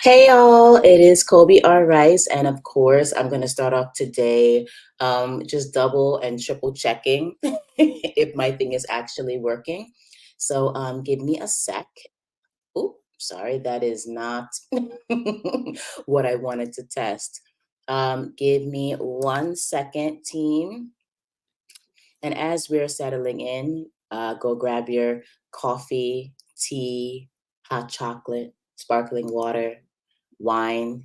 Hey y'all, it is Colby R. Rice, and of course, I'm going to start off today just double and triple checking if my thing is actually working. So give me a sec. Oh, sorry, that is not what I wanted to test. Give me 1 second, team. And as we're settling in, go grab your coffee, tea, hot chocolate, sparkling water, wine.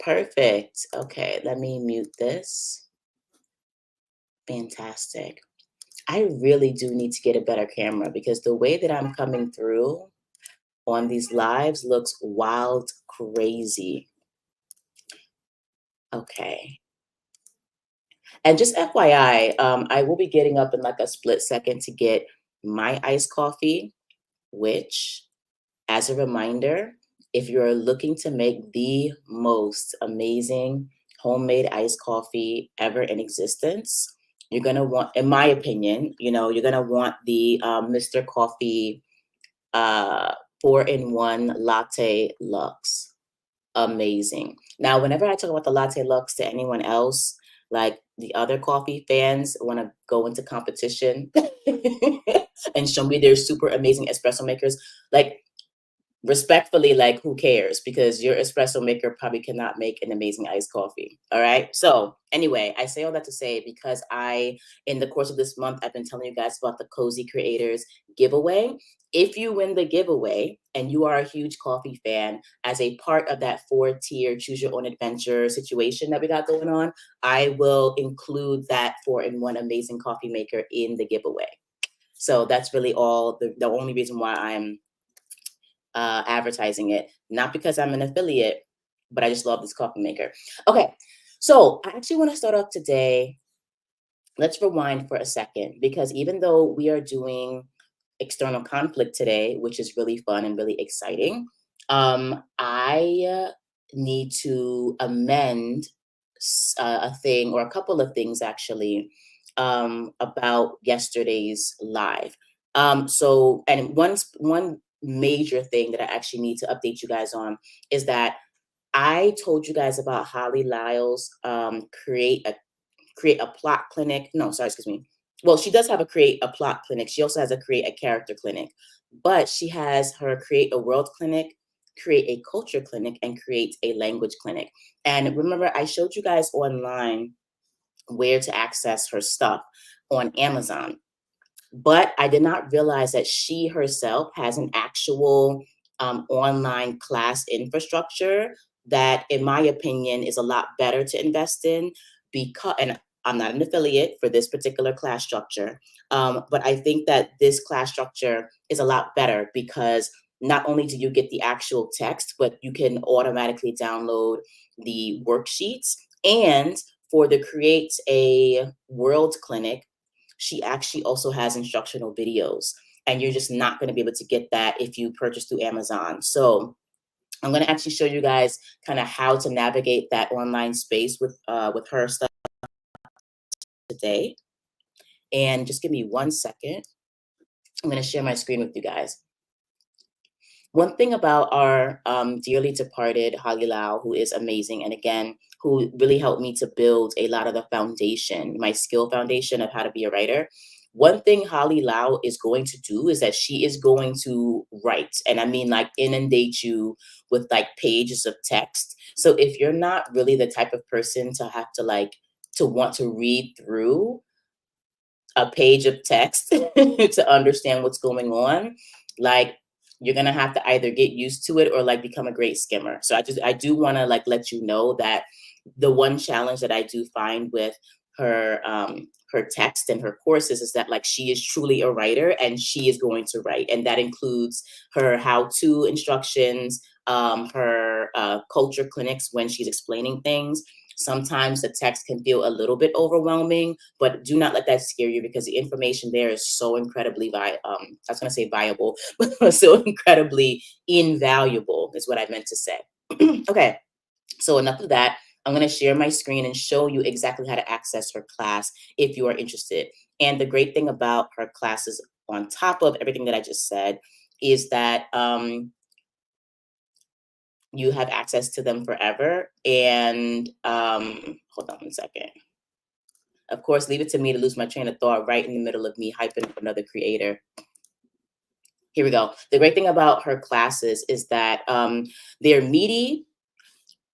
Perfect. Okay, let me mute this. Fantastic. I really do need to get a better camera because the way that I'm coming through on these lives looks wild crazy. Okay. And just FYI, I will be getting up in like a split second to get my iced coffee, which, as a reminder, if you're looking to make the most amazing homemade iced coffee ever in existence, you're going to want, in my opinion, you're going to want the Mr. Coffee uh, 4-in-1 Latte Luxe. Amazing. Now, whenever I talk about the Latte Luxe to anyone else, like the other coffee fans want to go into competition and show me their super amazing espresso makers, like respectfully, like, who cares? Because your espresso maker probably cannot make an amazing iced coffee. All right. So anyway, I say all that to say because in the course of this month, I've been telling you guys about the Cozy Creators giveaway. If you win the giveaway and you are a huge coffee fan, as a part of that 4-tier choose your own adventure situation that we got going on, I will include that 4-in-1 amazing coffee maker in the giveaway. So that's really all the only reason why I'm advertising it, not because I'm an affiliate, but I just love this coffee maker. Okay, so I actually want to start off today. Let's rewind for a second, because even though we are doing external conflict today, which is really fun and really exciting, I need to amend a thing, or a couple of things actually, about yesterday's live. And one major thing that I actually need to update you guys on is that I told you guys about Holly Lyle's create a plot clinic. No, sorry, excuse me. Well, she does have a create a plot clinic. She also has a create a character clinic, but she has her create a world clinic, create a culture clinic, and create a language clinic. And remember, I showed you guys online where to access her stuff on Amazon, but I did not realize that she herself has an actual online class infrastructure that, in my opinion, is a lot better to invest in, because, and I'm not an affiliate for this particular class structure, but I think that this class structure is a lot better because not only do you get the actual text, but you can automatically download the worksheets. And for the Create a World Clinic, she actually also has instructional videos, and you're just not going to be able to get that if you purchase through Amazon. So I'm going to actually show you guys kind of how to navigate that online space with her stuff today. And just give me 1 second. I'm going to share my screen with you guys. One thing about our dearly departed Holly Lau, who is amazing, and again, who really helped me to build a lot of the foundation, my skill foundation of how to be a writer. One thing Holly Lau is going to do is that she is going to write, and I mean like inundate you with like pages of text. So if you're not really the type of person to have to want to read through a page of text to understand what's going on, like, you're gonna have to either get used to it or like become a great skimmer. So I do want to like let you know that the one challenge that I do find with her text and her courses is that, like, she is truly a writer and she is going to write, and that includes her how-to instructions, her culture clinics when she's explaining things. Sometimes the text can feel a little bit overwhelming, but do not let that scare you, because the information there is so incredibly I was going to say viable, but so incredibly invaluable is what I meant to say. Okay, so enough of that. I'm going to share my screen and show you exactly how to access her class if you are interested. And the great thing about her classes, on top of everything that I just said, is that you have access to them forever. And hold on one second. Of course, leave it to me to lose my train of thought right in the middle of me hyping up another creator. Here we go. The great thing about her classes is that they're meaty,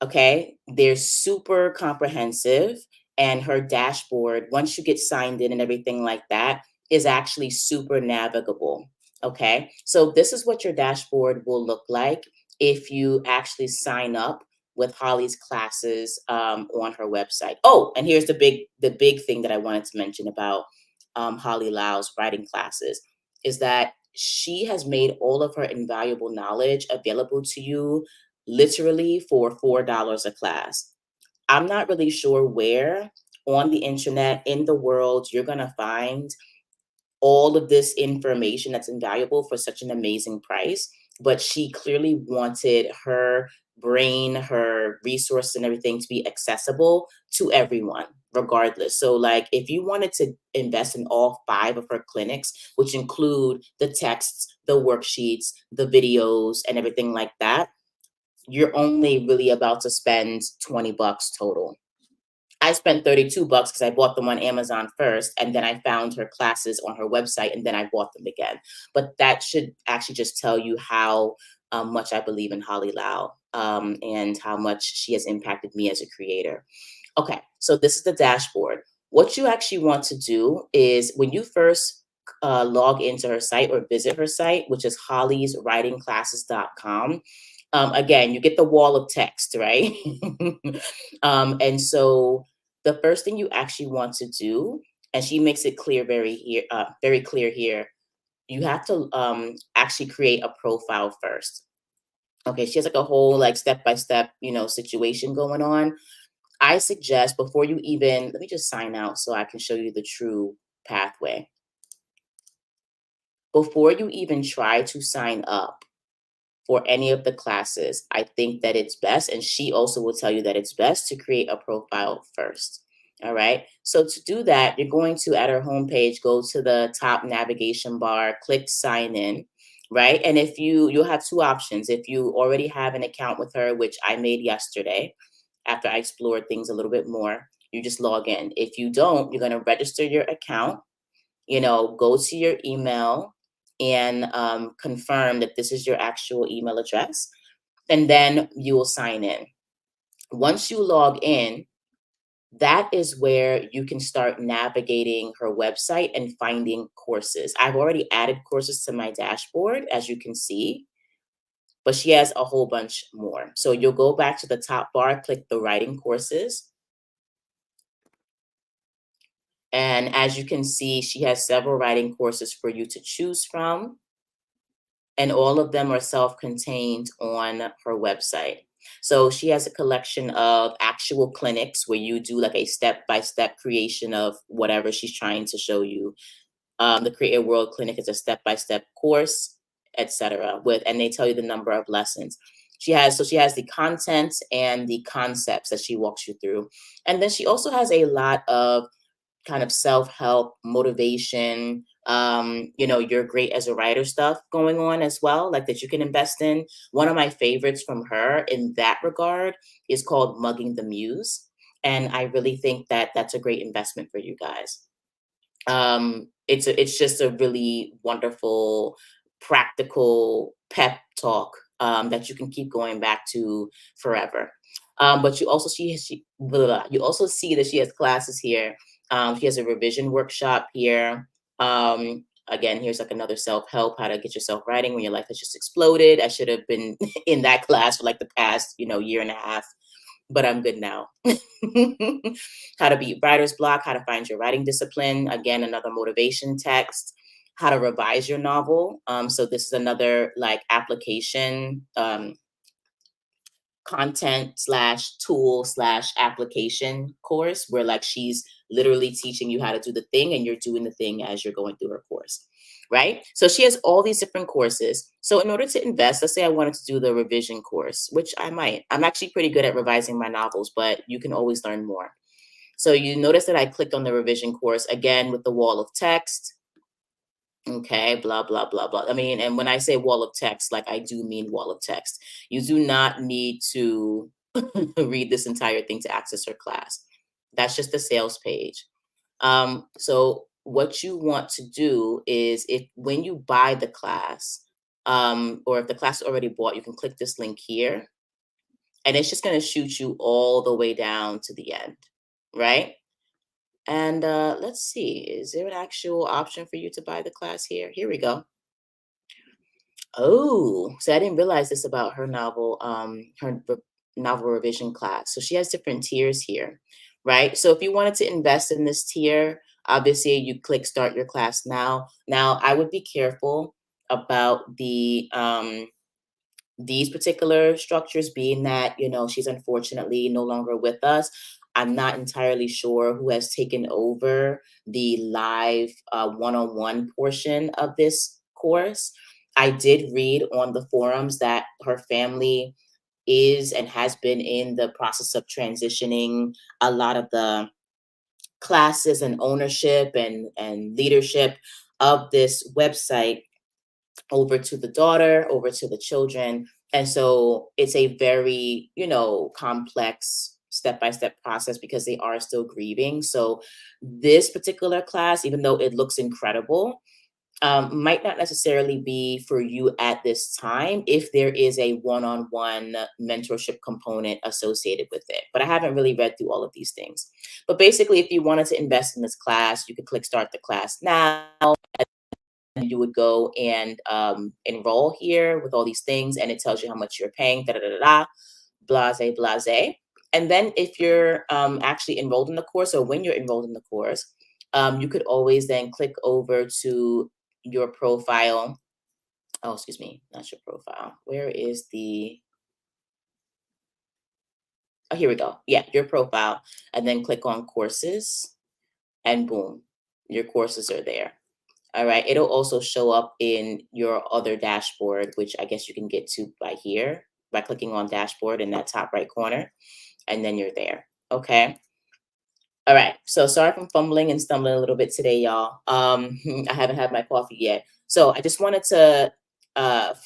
okay? They're super comprehensive, and her dashboard, once you get signed in and everything like that, is actually super navigable, okay? So this is what your dashboard will look like if you actually sign up with Holly's classes on her website. Oh, and here's the big thing that I wanted to mention about Holly Lau's writing classes is that she has made all of her invaluable knowledge available to you literally for $4 a class. I'm not really sure where on the internet in the world you're going to find all of this information that's invaluable for such an amazing price, but she clearly wanted her brain, her resources and everything to be accessible to everyone, regardless. So like if you wanted to invest in all 5 of her clinics, which include the texts, the worksheets, the videos, and everything like that, you're only really about to spend $20 total. I spent $32 because I bought them on Amazon first, and then I found her classes on her website, and then I bought them again. But that should actually just tell you how much I believe in Holly Lau and how much she has impacted me as a creator. Okay, so this is the dashboard. What you actually want to do is when you first log into her site or visit her site, which is hollyswritingclasses.com, again, you get the wall of text, right? And so the first thing you actually want to do, and she makes it clear very clear here, you have to actually create a profile first. Okay, she has like a whole like step-by-step, situation going on. I suggest before you even, let me just sign out so I can show you the true pathway. Before you even try to sign up for any of the classes, I think that it's best, and she also will tell you that it's best to create a profile first. All right. So to do that, you're going to, at her homepage, go to the top navigation bar, click sign in, right? And if you'll have 2 options. If you already have an account with her, which I made yesterday, after I explored things a little bit more, you just log in. If you don't, you're going to register your account, go to your email and confirm that this is your actual email address, and then you will sign in. Once you log in, that is where you can start navigating her website and finding courses. I've already added courses to my dashboard, as you can see, but she has a whole bunch more. So you'll go back to the top bar, click the writing courses. And as you can see, she has several writing courses for you to choose from. And all of them are self-contained on her website. So she has a collection of actual clinics where you do like a step-by-step creation of whatever she's trying to show you. The Create Your World Clinic is a step-by-step course, etc. And they tell you the number of lessons. She has the content and the concepts that she walks you through. And then she also has a lot of kind of self-help, motivation, you're great as a writer stuff going on as well, like that you can invest in. One of my favorites from her in that regard is called Mugging the Muse. And I really think that that's a great investment for you guys. It's just a really wonderful, practical pep talk that you can keep going back to forever. But you also you also see that she has classes here. She has a revision workshop here. Again, here's like another self-help, how to get yourself writing when your life has just exploded. I should have been in that class for like the past, year and a half, but I'm good now. How to beat writer's block, how to find your writing discipline. Again, another motivation text. How to revise your novel. So this is another like application, content/tool/application course where like she's literally teaching you how to do the thing and you're doing the thing as you're going through her course, right? So she has all these different courses. So in order to invest, let's say I wanted to do the revision course, which I might. I'm actually pretty good at revising my novels, but you can always learn more. So you notice that I clicked on the revision course again with the wall of text. Okay, blah, blah, blah, blah. I mean, and when I say wall of text, like I do mean wall of text. You do not need to read this entire thing to access her class. That's just the sales page. So what you want to do is if when you buy the class, or if the class is already bought, you can click this link here and it's just going to shoot you all the way down to the end, right? And let's see, is there an actual option for you to buy the class here? Here we go. Oh, so I didn't realize this about her novel, novel revision class. So she has different tiers here, right? So if you wanted to invest in this tier, obviously you click start your class now. Now I would be careful about these particular structures, being that, you know, she's unfortunately no longer with us. I'm not entirely sure who has taken over the live one-on-one portion of this course. I did read on the forums that her family is and has been in the process of transitioning a lot of the classes and ownership and leadership of this website over to the daughter, over to the children. And so it's a very, you know, complex step-by-step process because they are still grieving. So this particular class, even though it looks incredible, might not necessarily be for you at this time if there is a one-on-one mentorship component associated with it. But I haven't really read through all of these things. But basically, if you wanted to invest in this class, you could click start the class now. You would go and enroll here with all these things, and it tells you how much you're paying, da da da da, blase, blase. And then if you're actually enrolled in the course, or when you're enrolled in the course, you could always then click over to your profile. Oh, excuse me, not your profile. Where is the, oh, here we go. Yeah, your profile, and then click on courses, and boom, your courses are there. All right. It'll also show up in your other dashboard, which I guess you can get to by here by clicking on dashboard in that top right corner, and then you're there. Okay. All right. So sorry if I'm fumbling and stumbling a little bit today, y'all. I haven't had my coffee yet. So I just wanted to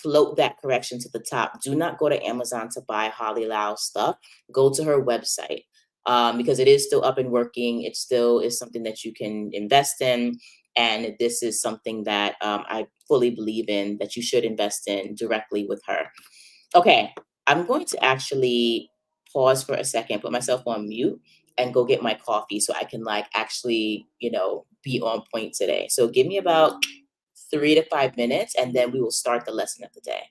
float that correction to the top. Do not go to Amazon to buy Holly Lau stuff. Go to her website, because it is still up and working. It still is something that you can invest in. And this is something that I fully believe in, that you should invest in directly with her. Okay, I'm going to actually pause for a second, put myself on mute, and go get my coffee so I can like actually, you know, be on point today. So give me about 3 to 5 minutes, and then we will start the lesson of the day.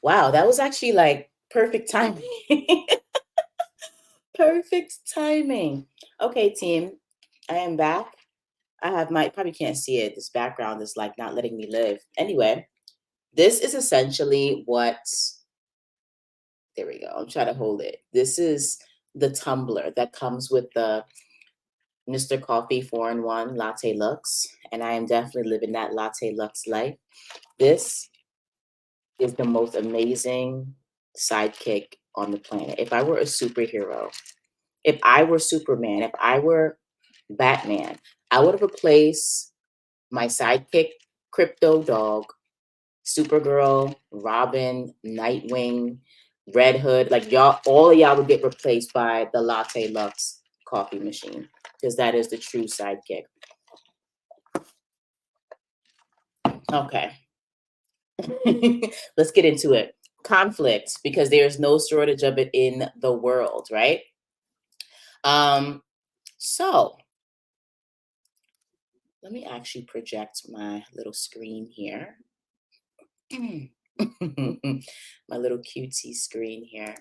Wow, that was actually like perfect timing. Perfect timing. Okay, team, I am back. I have my, probably can't see it. This background is like not letting me live. Anyway, this is essentially what, there we go. I'm trying to hold it. This is the tumbler that comes with the Mr. Coffee 4-in-1 Latte Lux. And I am definitely living that Latte Lux life. This is the most amazing sidekick on the planet. If I were a superhero, if I were Superman, if I were Batman, I would have replaced my sidekick, Crypto Dog, Supergirl, Robin, Nightwing, Red Hood. Like y'all, all of y'all would get replaced by the Latte Lux coffee machine because that is the true sidekick. Okay. Let's get into it. Conflict, because there's no shortage of it in the world, right? So let me actually project my little screen here. My little cutesy screen here.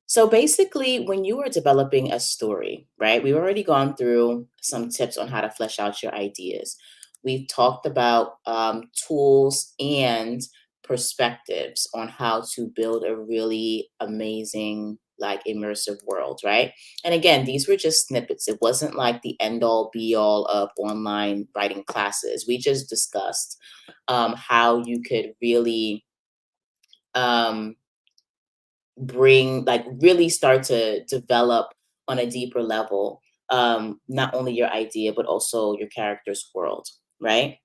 So basically, when you are developing a story, right, we've already gone through some tips on how to flesh out your ideas. We've talked about tools and perspectives on how to build a really amazing, like immersive world, right? And again, these were just snippets. It wasn't like the end all be all of online writing classes. We just discussed how you could really um, bring, like really start to develop on a deeper level, not only your idea but also your character's world, right?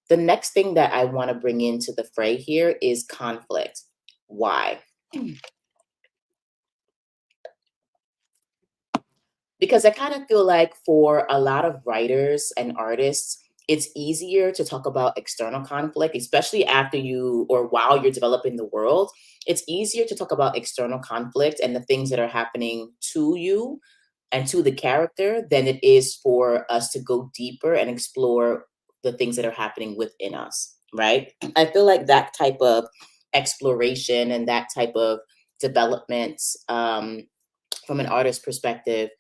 The next thing that I want to bring into the fray here is conflict. Why? Because I kind of feel like for a lot of writers and artists, it's easier to talk about external conflict, especially after you or while you're developing the world. It's easier to talk about external conflict and the things that are happening to you and to the character than it is for us to go deeper and explore the things that are happening within us, right? I feel like that type of exploration and that type of development, from an artist perspective,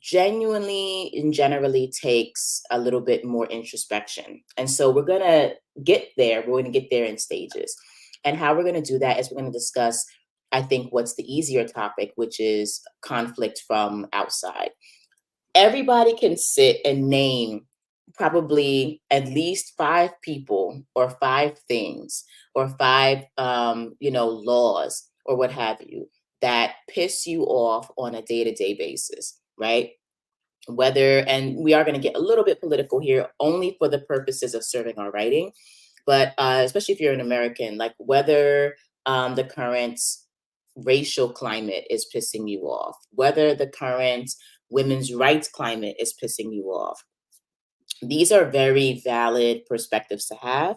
genuinely and generally takes a little bit more introspection. And so we're going to get there. We're going to get there in stages. And how we're going to do that is we're going to discuss, I think, what's the easier topic, which is conflict from outside. Everybody can sit and name probably at least 5 people or 5 things or 5 laws or what have you that piss you off on a day-to-day basis, right? Whether, and we are going to get a little bit political here only for the purposes of serving our writing, but especially if you're an American, like whether the current racial climate is pissing you off, whether the current women's rights climate is pissing you off. These are very valid perspectives to have.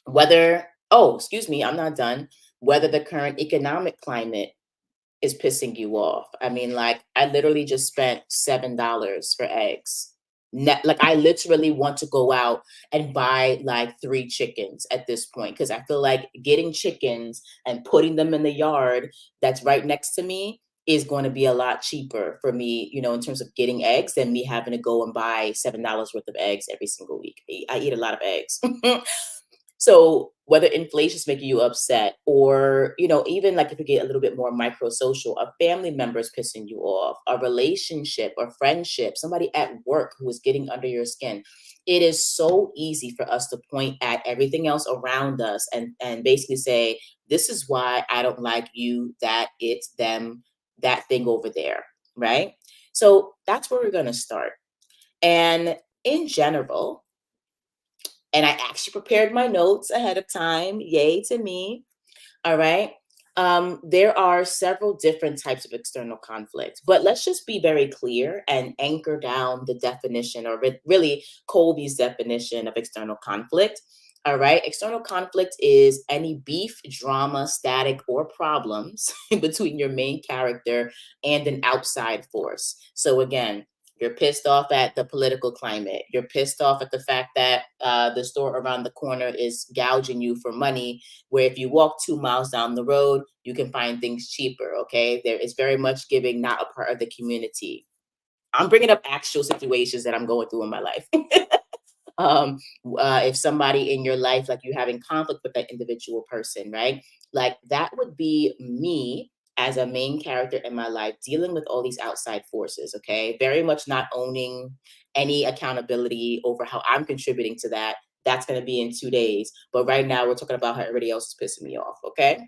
Whether, oh, excuse me, I'm not done. Whether the current economic climate is pissing you off. I mean, like, I literally just spent $7 for eggs. Like, I literally want to go out and buy like 3 chickens at this point because I feel like getting chickens and putting them in the yard that's right next to me is going to be a lot cheaper for me, in terms of getting eggs than me having to go and buy $7 worth of eggs every single week. I eat a lot of eggs. So whether inflation's making you upset or, even like if you get a little bit more micro social, a family member is pissing you off, a relationship or friendship, somebody at work who is getting under your skin. It is so easy for us to point at everything else around us and basically say, this is why I don't like you, that, it's them, that thing over there, right? So that's where we're going to start. And in general, and I actually prepared my notes ahead of time. Yay to me. All right. There are several different types of external conflict, but let's just be very clear and anchor down the definition, or really Colby's definition of external conflict. All right. External conflict is any beef, drama, static, or problems between your main character and an outside force. So again, You're pissed off at the political climate. You're pissed off at the fact that the store around the corner is gouging you for money, where if you walk 2 miles down the road, you can find things cheaper. Okay. There is very much giving, not a part of the community. I'm bringing up actual situations that I'm going through in my life. um if somebody in your life, like, you're having conflict with that individual person, right? Like, that would be me as a main character in my life, dealing with all these outside forces. Okay, very much not owning any accountability over how I'm contributing to that. That's going to be in 2 days, but right now we're talking about how everybody else is pissing me off. Okay.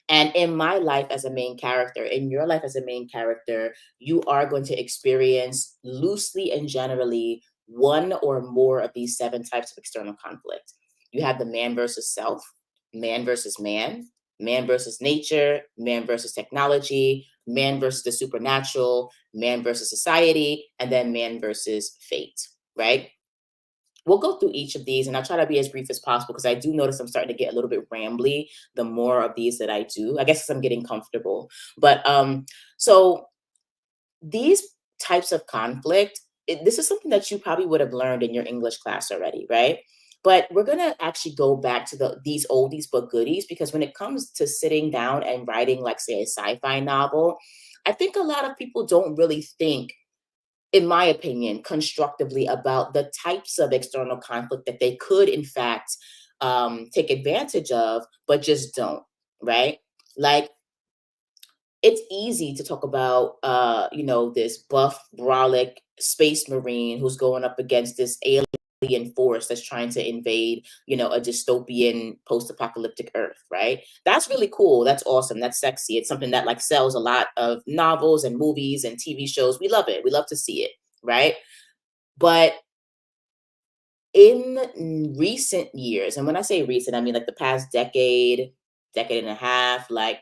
And in my life as a main character, in your life as a main character, you are going to experience, loosely and generally, one or more of these 7 types of external conflict. You have the man versus self, man versus man versus nature, man versus technology, man versus the supernatural, man versus society, and then man versus fate, right? We'll go through each of these, and I'll try to be as brief as possible because I do notice I'm starting to get a little bit rambly the more of these that I do. I guess 'cause I'm getting comfortable. But so these types of conflict, this is something that you probably would have learned in your English class already, right? But we're gonna actually go back to these oldies but goodies, because when it comes to sitting down and writing, like, say, a sci-fi novel, I think a lot of people don't really think, in my opinion, constructively about the types of external conflict that they could, in fact, take advantage of, but just don't, right? Like, it's easy to talk about, this buff, brolic space marine who's going up against this alien force that's trying to invade, a dystopian post-apocalyptic Earth, right? That's really cool. That's awesome. That's sexy. It's something that, like, sells a lot of novels and movies and TV shows. We love it. We love to see it, right? But in recent years, and when I say recent, I mean like the past decade, decade and a half, like,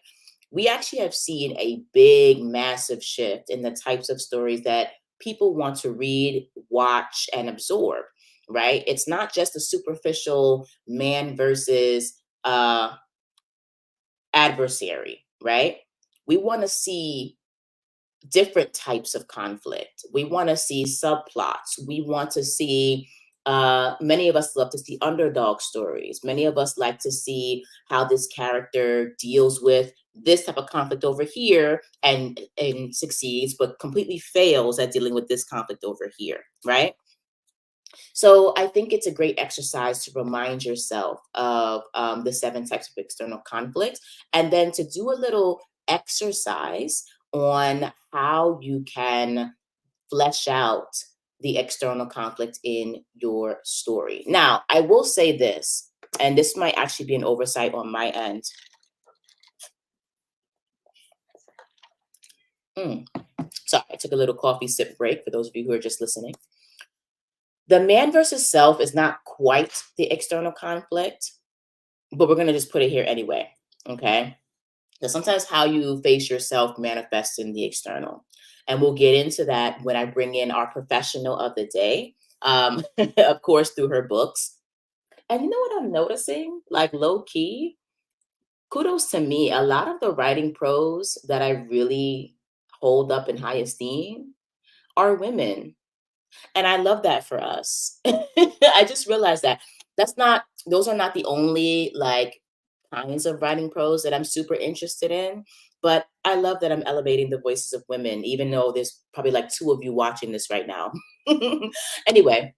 we actually have seen a big, massive shift in the types of stories that people want to read, watch, and absorb, right? It's not just a superficial man versus uh, adversary, right? We want to see different types of conflict. We want to see subplots. We want to see, many of us love to see underdog stories. Many of us like to see how this character deals with this type of conflict over here and succeeds, but completely fails at dealing with this conflict over here, right? So I think it's a great exercise to remind yourself of the 7 types of external conflict, and then to do a little exercise on how you can flesh out the external conflict in your story. Now, I will say this, and this might actually be an oversight on my end. Mm, Sorry, I took a little coffee sip break for those of you who are just listening. The man versus self is not quite the external conflict, but we're going to just put it here anyway. Okay. Because sometimes how you face yourself manifests in the external. And we'll get into that when I bring in our professional of the day, of course, through her books. And you know what I'm noticing? Like, low key, kudos to me. A lot of the writing pros that I really hold up in high esteem are women. And I love that for us. I just realized that those are not the only, like, kinds of writing pros that I'm super interested in. But I love that I'm elevating the voices of women, even though there's probably like 2 of you watching this right now. Anyway,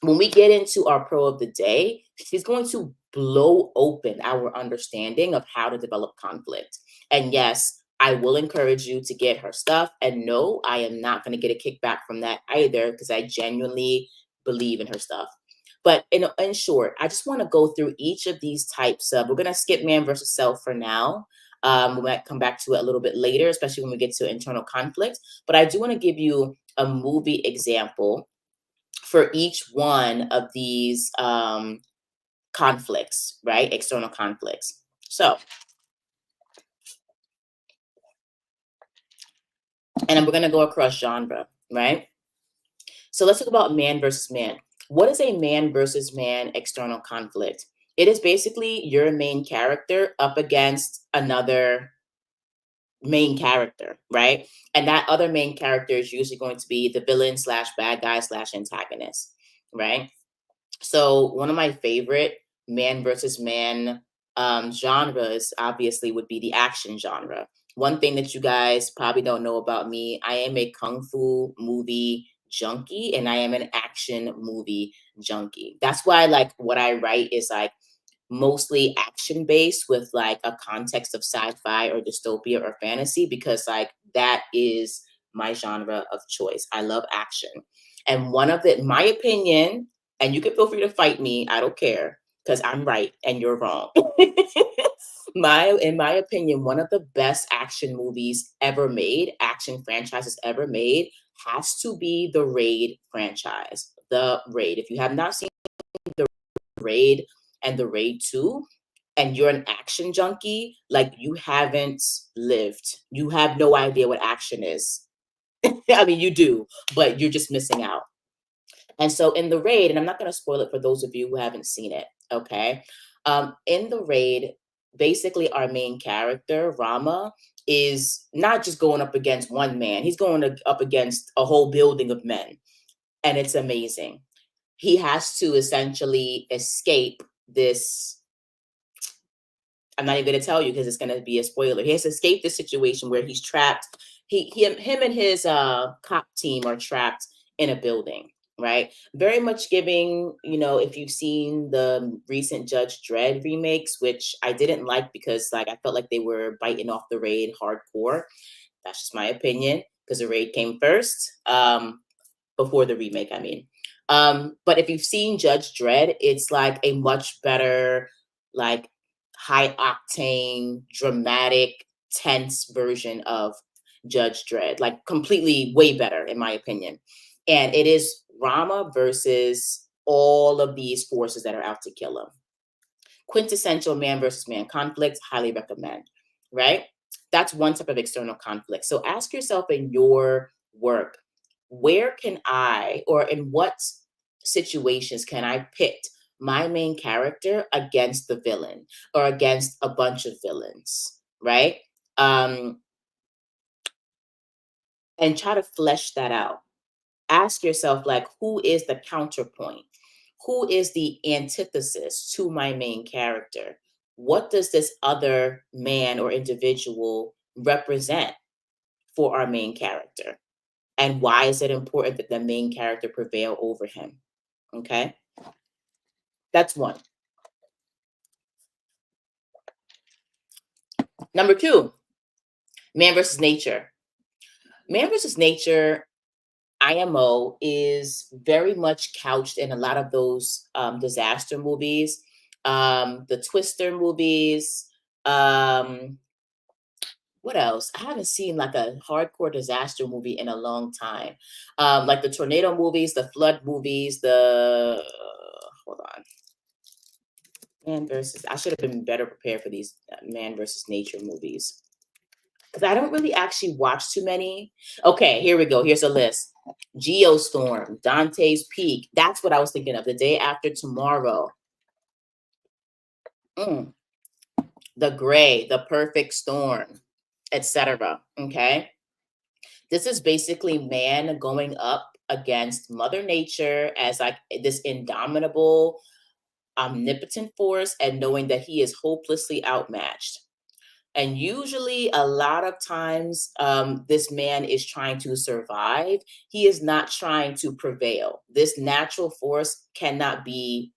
when we get into our pro of the day, she's going to blow open our understanding of how to develop conflict. And yes, I will encourage you to get her stuff. And no, I am not going to get a kickback from that either, because I genuinely believe in her stuff. But in short, I just want to go through each of these types of, we're going to skip man versus self for now. We might come back to it a little bit later, especially when we get to internal conflict. But I do want to give you a movie example for each one of these conflicts, right? External conflicts. So, and we're going to go across genre, right? So let's talk about man versus man. What is a man versus man external conflict? It is basically your main character up against another main character, right? And that other main character is usually going to be the villain slash bad guy slash antagonist, right? So one of my favorite man versus man genres obviously would be the action genre. One thing that you guys probably don't know about me, I am a kung fu movie junkie and I am an action movie junkie. That's why like what I write is like mostly action based with like a context of sci-fi or dystopia or fantasy, because like that is my genre of choice. I love action. And one of the, in my opinion, and you can feel free to fight me, I don't care, because I'm right and you're wrong. In my opinion, one of the best action movies ever made, action franchises ever made, has to be the Raid franchise. The Raid. If you have not seen the Raid and the Raid 2, and you're an action junkie, like you haven't lived. You have no idea what action is. I mean, you do, but you're just missing out. And so in the Raid, and I'm not going to spoil it for those of you who haven't seen it, okay? In the Raid, basically our main character, Rama, is not just going up against one man. He's going up against a whole building of men. And it's amazing. He has to essentially escape this. I'm not even going to tell you because it's going to be a spoiler. He has to escape this situation where he's trapped. Him and his cop team are trapped in a building, right? Very much giving, you know, if you've seen the recent Judge Dredd remakes, which I didn't like because like I felt like they were biting off the Raid hardcore. That's just my opinion because the Raid came first. Before the remake, I mean. But if you've seen Judge Dredd, it's like a much better, like high octane, dramatic, tense version of Judge Dredd, like completely way better, in my opinion. And it is Rama versus all of these forces that are out to kill him. Quintessential man versus man conflict, highly recommend, right? That's one type of external conflict. So ask yourself in your work, where can I, or in what situations can I pit my main character against the villain or against a bunch of villains, right? Um, and try to flesh that out. Ask yourself, like, who is the counterpoint? Who is the antithesis to my main character? What does this other man or individual represent for our main character? And why is it important that the main character prevail over him? Okay, that's one. Number two, man versus nature. Man versus nature, IMO, is very much couched in a lot of those disaster movies, the Twister movies. What else? I haven't seen like a hardcore disaster movie in a long time. Like the tornado movies, the flood movies, the hold on. Man versus. I should have been better prepared for these man versus nature movies because I don't really actually watch too many. Okay, here we go. Here's a list: Geostorm, Dante's Peak. That's what I was thinking of. The Day After Tomorrow. Mm, the Gray, The Perfect Storm, etc. Okay, this is basically man going up against Mother Nature as like this indomitable, omnipotent force, and knowing that he is hopelessly outmatched. And usually, a lot of times, this man is trying to survive. He is not trying to prevail. This natural force cannot be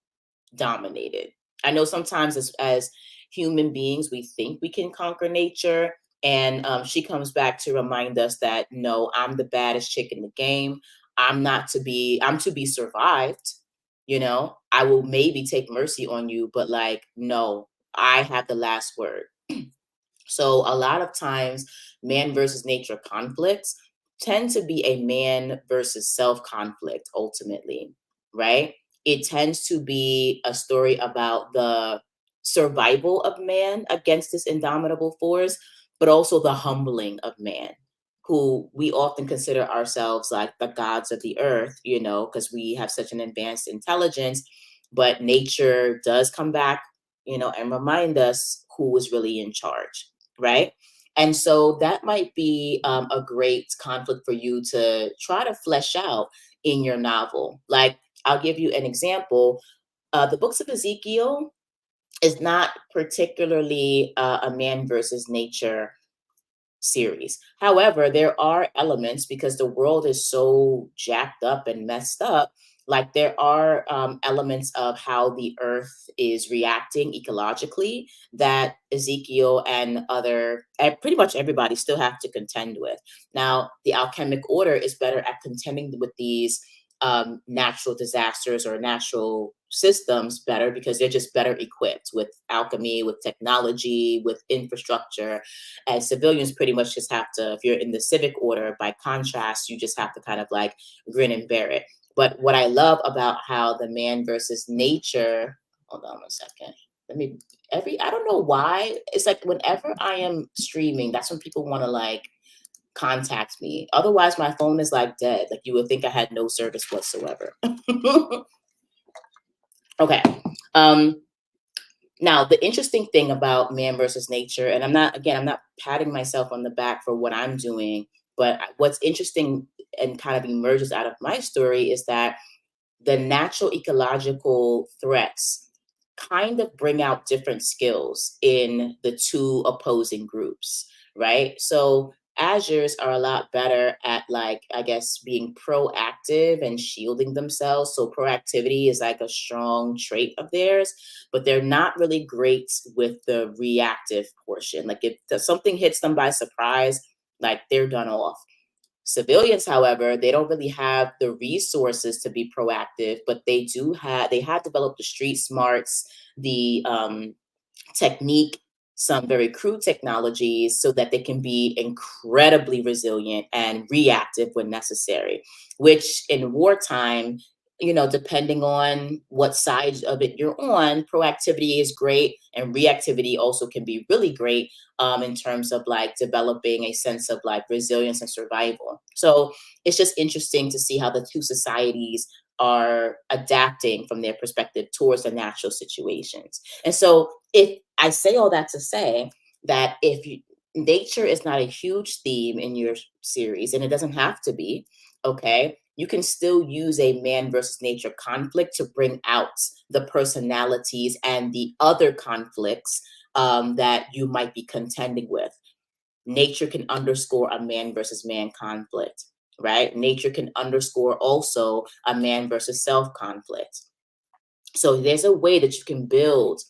dominated. I know sometimes as human beings, we think we can conquer nature. And she comes back to remind us that, no, I'm the baddest chick in the game. I'm to be survived. You know, I will maybe take mercy on you, but like, no, I have the last word. So a lot of times, man versus nature conflicts tend to be a man versus self conflict ultimately, right? It tends to be a story about the survival of man against this indomitable force, but also the humbling of man, who we often consider ourselves like the gods of the earth, you know, because we have such an advanced intelligence. But nature does come back, you know, and remind us who is really in charge, right? And so that might be a great conflict for you to try to flesh out in your novel. Like, I'll give you an example. The books of Ezekiel is not particularly a man versus nature series. However, there are elements, because the world is so jacked up and messed up. Like, there are elements of how the earth is reacting ecologically that Ezekiel and pretty much everybody still have to contend with. Now, the alchemic order is better at contending with these natural disasters or natural systems better, because they're just better equipped with alchemy, with technology, with infrastructure. And civilians pretty much just have to, if you're in the civic order, by contrast, you just have to kind of like grin and bear it. But what I love about how the man versus nature, hold on one second. I don't know why. It's like whenever I am streaming, that's when people want to like contact me. Otherwise, my phone is like dead. Like, you would think I had no service whatsoever. Okay. Now, the interesting thing about man versus nature, and I'm not patting myself on the back for what I'm doing, but what's interesting and kind of emerges out of my story is that the natural ecological threats kind of bring out different skills in the two opposing groups, right? So Azures are a lot better at, like, I guess, being proactive and shielding themselves. So proactivity is like a strong trait of theirs, but they're not really great with the reactive portion. Like, if something hits them by surprise, like, they're done off. Civilians, however, they don't really have the resources to be proactive, but they have developed the street smarts, the technique, some very crude technologies, so that they can be incredibly resilient and reactive when necessary, which in wartime, depending on what side of it you're on, proactivity is great, and reactivity also can be really great in terms of like developing a sense of like resilience and survival. So it's just interesting to see how the two societies are adapting from their perspective towards the natural situations. And so, if I say all that to say that nature is not a huge theme in your series, and it doesn't have to be, okay, you can still use a man versus nature conflict to bring out the personalities and the other conflicts that you might be contending with. Nature can underscore a man versus man conflict, right? Nature can underscore also a man versus self conflict. So there's a way that you can build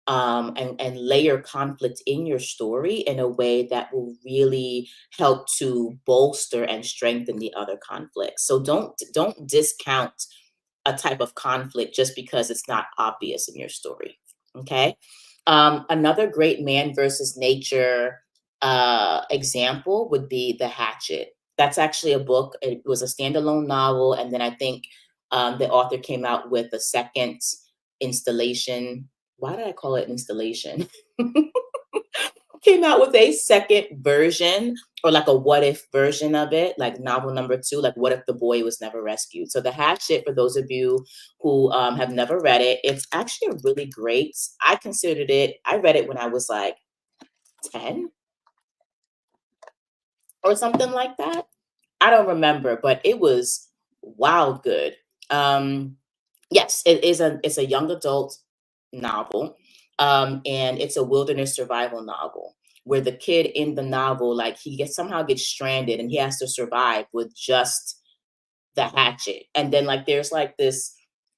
and layer conflict in your story in a way that will really help to bolster and strengthen the other conflicts. So don't discount a type of conflict just because it's not obvious in your story. Okay. Another great man versus nature example would be The Hatchet. That's actually a book. It was a standalone novel, and then I think the author came out with a second installation. Why did I call it installation? Came out with a second version, or like a what if version of it, like novel number 2, like what if the boy was never rescued. So The Hatchet, for those of you who have never read it, it's actually a really great, I read it when I was like 10 or something like that. I don't remember, but it was wild good. Um, yes, it's a young adult novel, and it's a wilderness survival novel where the kid in the novel, like, somehow gets stranded and he has to survive with just the hatchet. And then like there's like this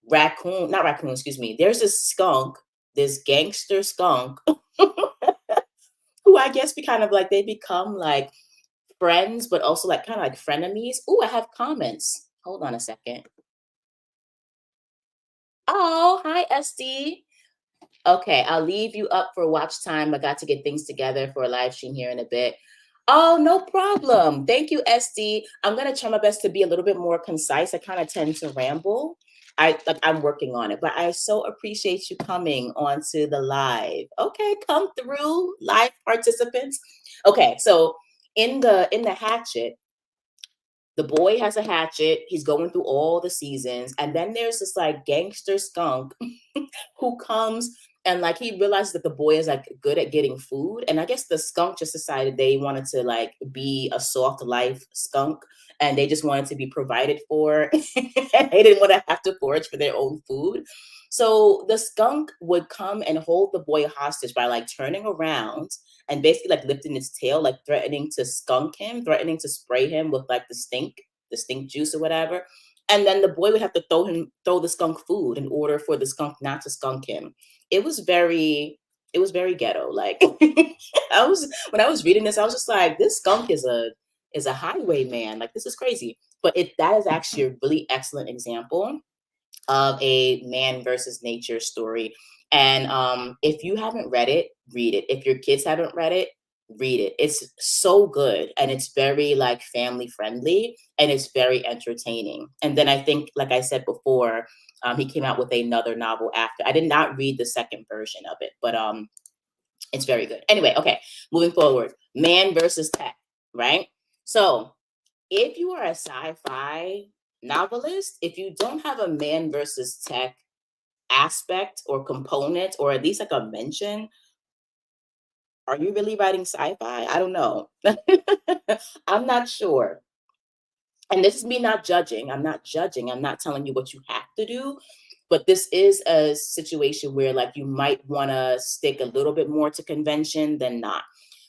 not raccoon, excuse me. There's this skunk, this gangster skunk, who I guess they become like friends, but also like kind of like frenemies. Oh, I have comments. Hold on a second. Oh, hi, SD. Okay, I'll leave you up for watch time. I got to get things together for a live stream here in a bit. Oh, no problem. Thank you, SD. I'm gonna try my best to be a little bit more concise. I kind of tend to ramble. I'm working on it, but I so appreciate you coming onto the live. Okay, come through, live participants. Okay, so in the hatchet, the boy has a hatchet. He's going through all the seasons, and then there's this like gangster skunk who comes And like he realized that the boy is like good at getting food, and I guess the skunk just decided they wanted to like be a soft life skunk, and they just wanted to be provided for, and they didn't want to have to forage for their own food. So the skunk would come and hold the boy hostage by like turning around and basically like lifting its tail, like threatening to skunk him, threatening to spray him with like the stink juice or whatever. And then the boy would have to throw the skunk food in order for the skunk not to skunk him. It was very, it was very ghetto. Like when I was reading this, I was just like, this skunk is a highwayman. Like this is crazy. But that is actually a really excellent example of a man versus nature story. And if you haven't read it, read it. If your kids haven't read it, read it. It's so good, and it's very like family friendly, and it's very entertaining. And then I think, like I said before, he came out with another novel after. I did not read the second version of it, but it's very good. Anyway, okay, moving forward, man versus tech, right? So if you are a sci-fi novelist, if you don't have a man versus tech aspect or component, or at least like a mention, are you really writing sci-fi? I don't know. I'm not sure. And this is me not judging. I'm not judging. I'm not telling you what you have to do. But this is a situation where like you might want to stick a little bit more to convention than not.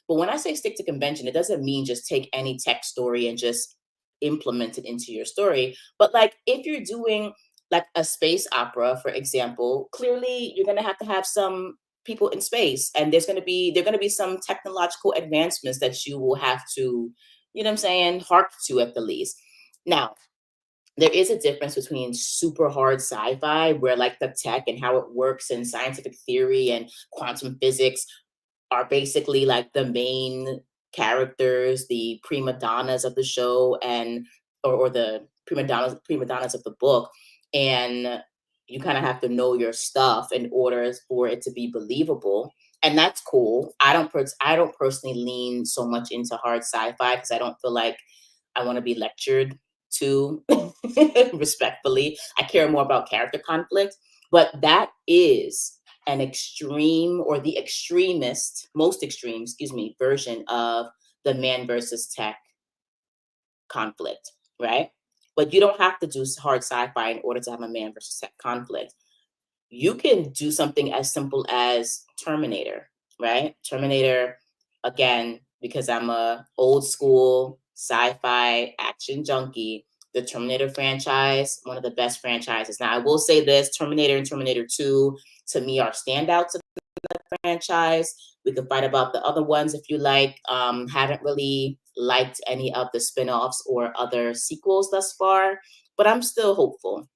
But when I say stick to convention, it doesn't mean just take any tech story and just implement it into your story. But like if you're doing like a space opera, for example, clearly you're going to have some people in space, and there going to be some technological advancements that you will have to, you know what I'm saying, hark to at the least. Now, there is a difference between super hard sci-fi, where like the tech and how it works and scientific theory and quantum physics are basically like the main characters, the prima donnas of the show, and or the prima donnas of the book, and you kind of have to know your stuff in order for it to be believable. And that's cool. I don't personally lean so much into hard sci-fi because I don't feel like I want to be lectured to respectfully. I care more about character conflict, but that is an extreme, or the most extreme, excuse me, version of the man versus tech conflict, right? But you don't have to do hard sci-fi in order to have a man versus tech conflict. You can do something as simple as Terminator, right? Terminator, again, because I'm a old school sci-fi action junkie, the Terminator franchise, one of the best franchises. Now, I will say this, Terminator and Terminator 2, to me, are standouts of the franchise. We could fight about the other ones if you like. Haven't really liked any of the spin-offs or other sequels thus far, but I'm still hopeful,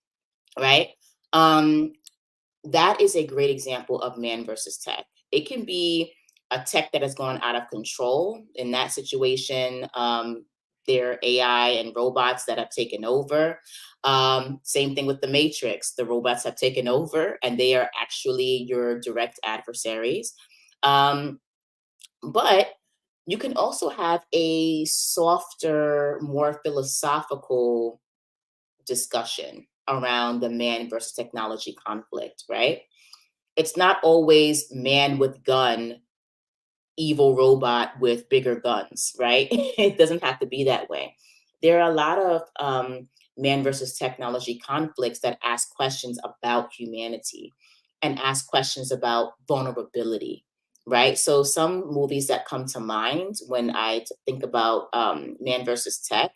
right? That is a great example of man versus tech. It can be a tech that has gone out of control. In that situation, there are AI and robots that have taken over. Same thing with the Matrix. The robots have taken over, and they are actually your direct adversaries. But you can also have a softer, more philosophical discussion around the man versus technology conflict, right? It's not always man with gun, evil robot with bigger guns, right? It doesn't have to be that way. There are a lot of man versus technology conflicts that ask questions about humanity and ask questions about vulnerability, right? So some movies that come to mind when I think about man versus tech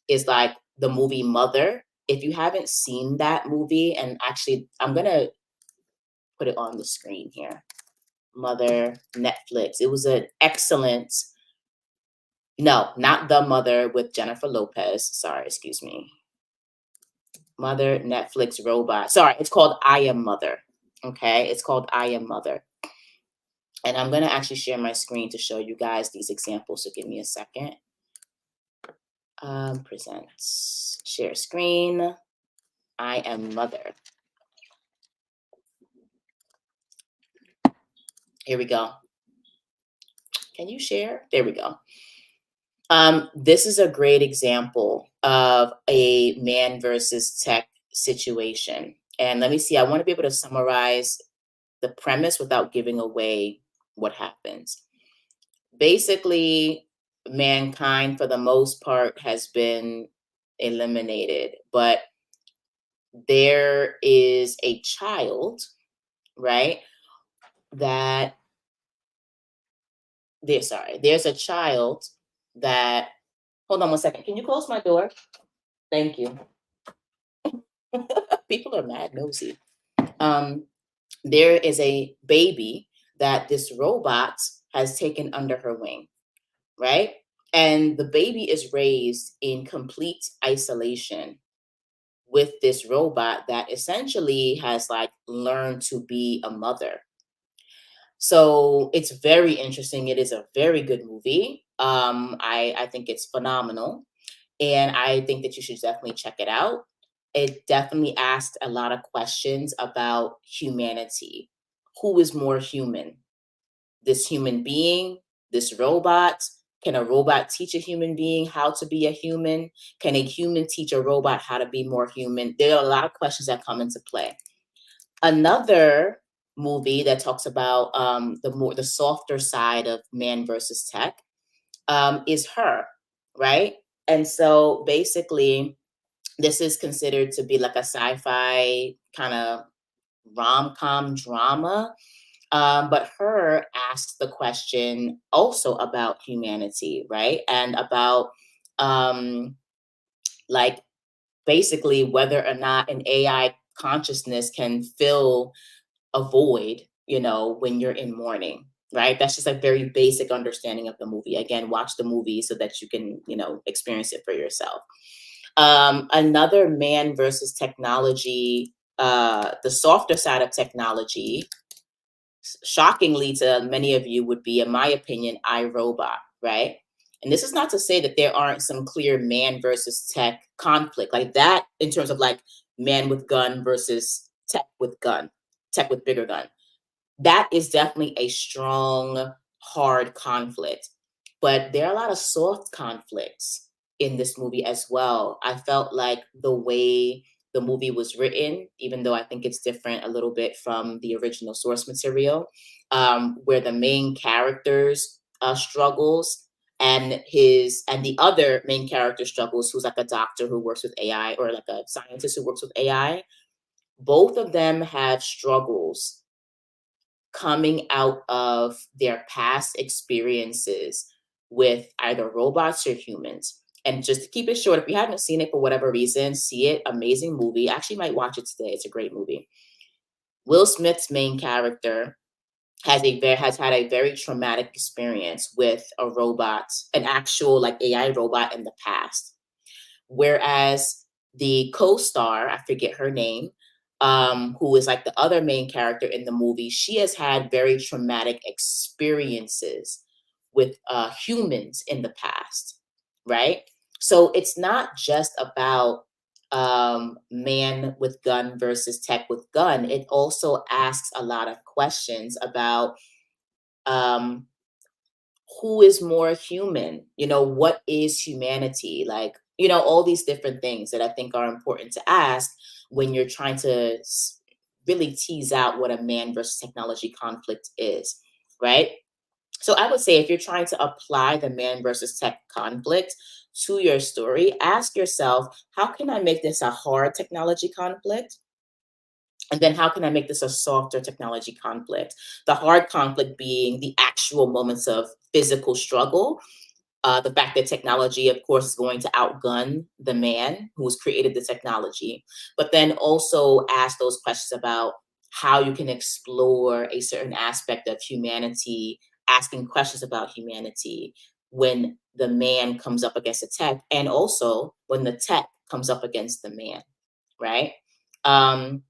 is like the movie Mother. If you haven't seen that movie, and actually I'm gonna put it on the screen here. Mother, Netflix. It was an excellent, no, not The Mother with Jennifer Lopez. Sorry, excuse me. Mother, Netflix, robot. Sorry, it's called I Am Mother. Okay, it's called I Am Mother. And I'm going to actually share my screen to show you guys these examples. So give me a second. Presents, share screen. I Am Mother. Here we go. Can you share? There we go. This is a great example of a man versus tech situation. And let me see, I want to be able to summarize the premise without giving away what happens. Basically, mankind, for the most part, has been eliminated, but there is a child, right? That there's a child that, hold on one second. Can you close my door? Thank you. People are mad nosy. There is a baby that this robot has taken under her wing, right? And the baby is raised in complete isolation with this robot that essentially has like learned to be a mother. So it's very interesting. It is a very good movie. I think it's phenomenal. And I think that you should definitely check it out. It definitely asked a lot of questions about humanity. Who is more human? This human being, this robot? Can a robot teach a human being how to be a human? Can a human teach a robot how to be more human? There are a lot of questions that come into play. Another movie that talks about the softer side of man versus tech is Her, right? And so basically, this is considered to be like a sci-fi kind of rom-com drama. But Her asks the question also about humanity, right? And about like basically whether or not an AI consciousness can fill a void, when you're in mourning, right? That's just a very basic understanding of the movie. Again, watch the movie so that you can, experience it for yourself. Another man versus technology, the softer side of technology, shockingly to many of you, would be, in my opinion, iRobot, right? And this is not to say that there aren't some clear man versus tech conflict like that in terms of like man with gun versus tech with gun, tech with bigger gun. That is definitely a strong, hard conflict. But there are a lot of soft conflicts in this movie as well. I felt like the way the movie was written, even though I think it's different a little bit from the original source material, where the main character's struggles and the other main character struggles, who's like a doctor who works with AI or like a scientist who works with AI, both of them have struggles coming out of their past experiences with either robots or humans. And just to keep it short, if you haven't seen it for whatever reason, see it. Amazing movie. I actually might watch it today. It's a great movie. Will Smith's main character has had a very traumatic experience with a robot, an actual like AI robot in the past. Whereas the co-star, I forget her name, who is like the other main character in the movie, she has had very traumatic experiences with humans in the past, right? So it's not just about man with gun versus tech with gun. It also asks a lot of questions about um, who is more human, what is humanity, like, all these different things that I think are important to ask when you're trying to really tease out what a man versus technology conflict is, right? So I would say if you're trying to apply the man versus tech conflict to your story, ask yourself, how can I make this a hard technology conflict? And then how can I make this a softer technology conflict? The hard conflict being the actual moments of physical struggle. The fact that technology, of course, is going to outgun the man who's created the technology. But then also ask those questions about how you can explore a certain aspect of humanity, asking questions about humanity when the man comes up against the tech, and also when the tech comes up against the man, right? Um,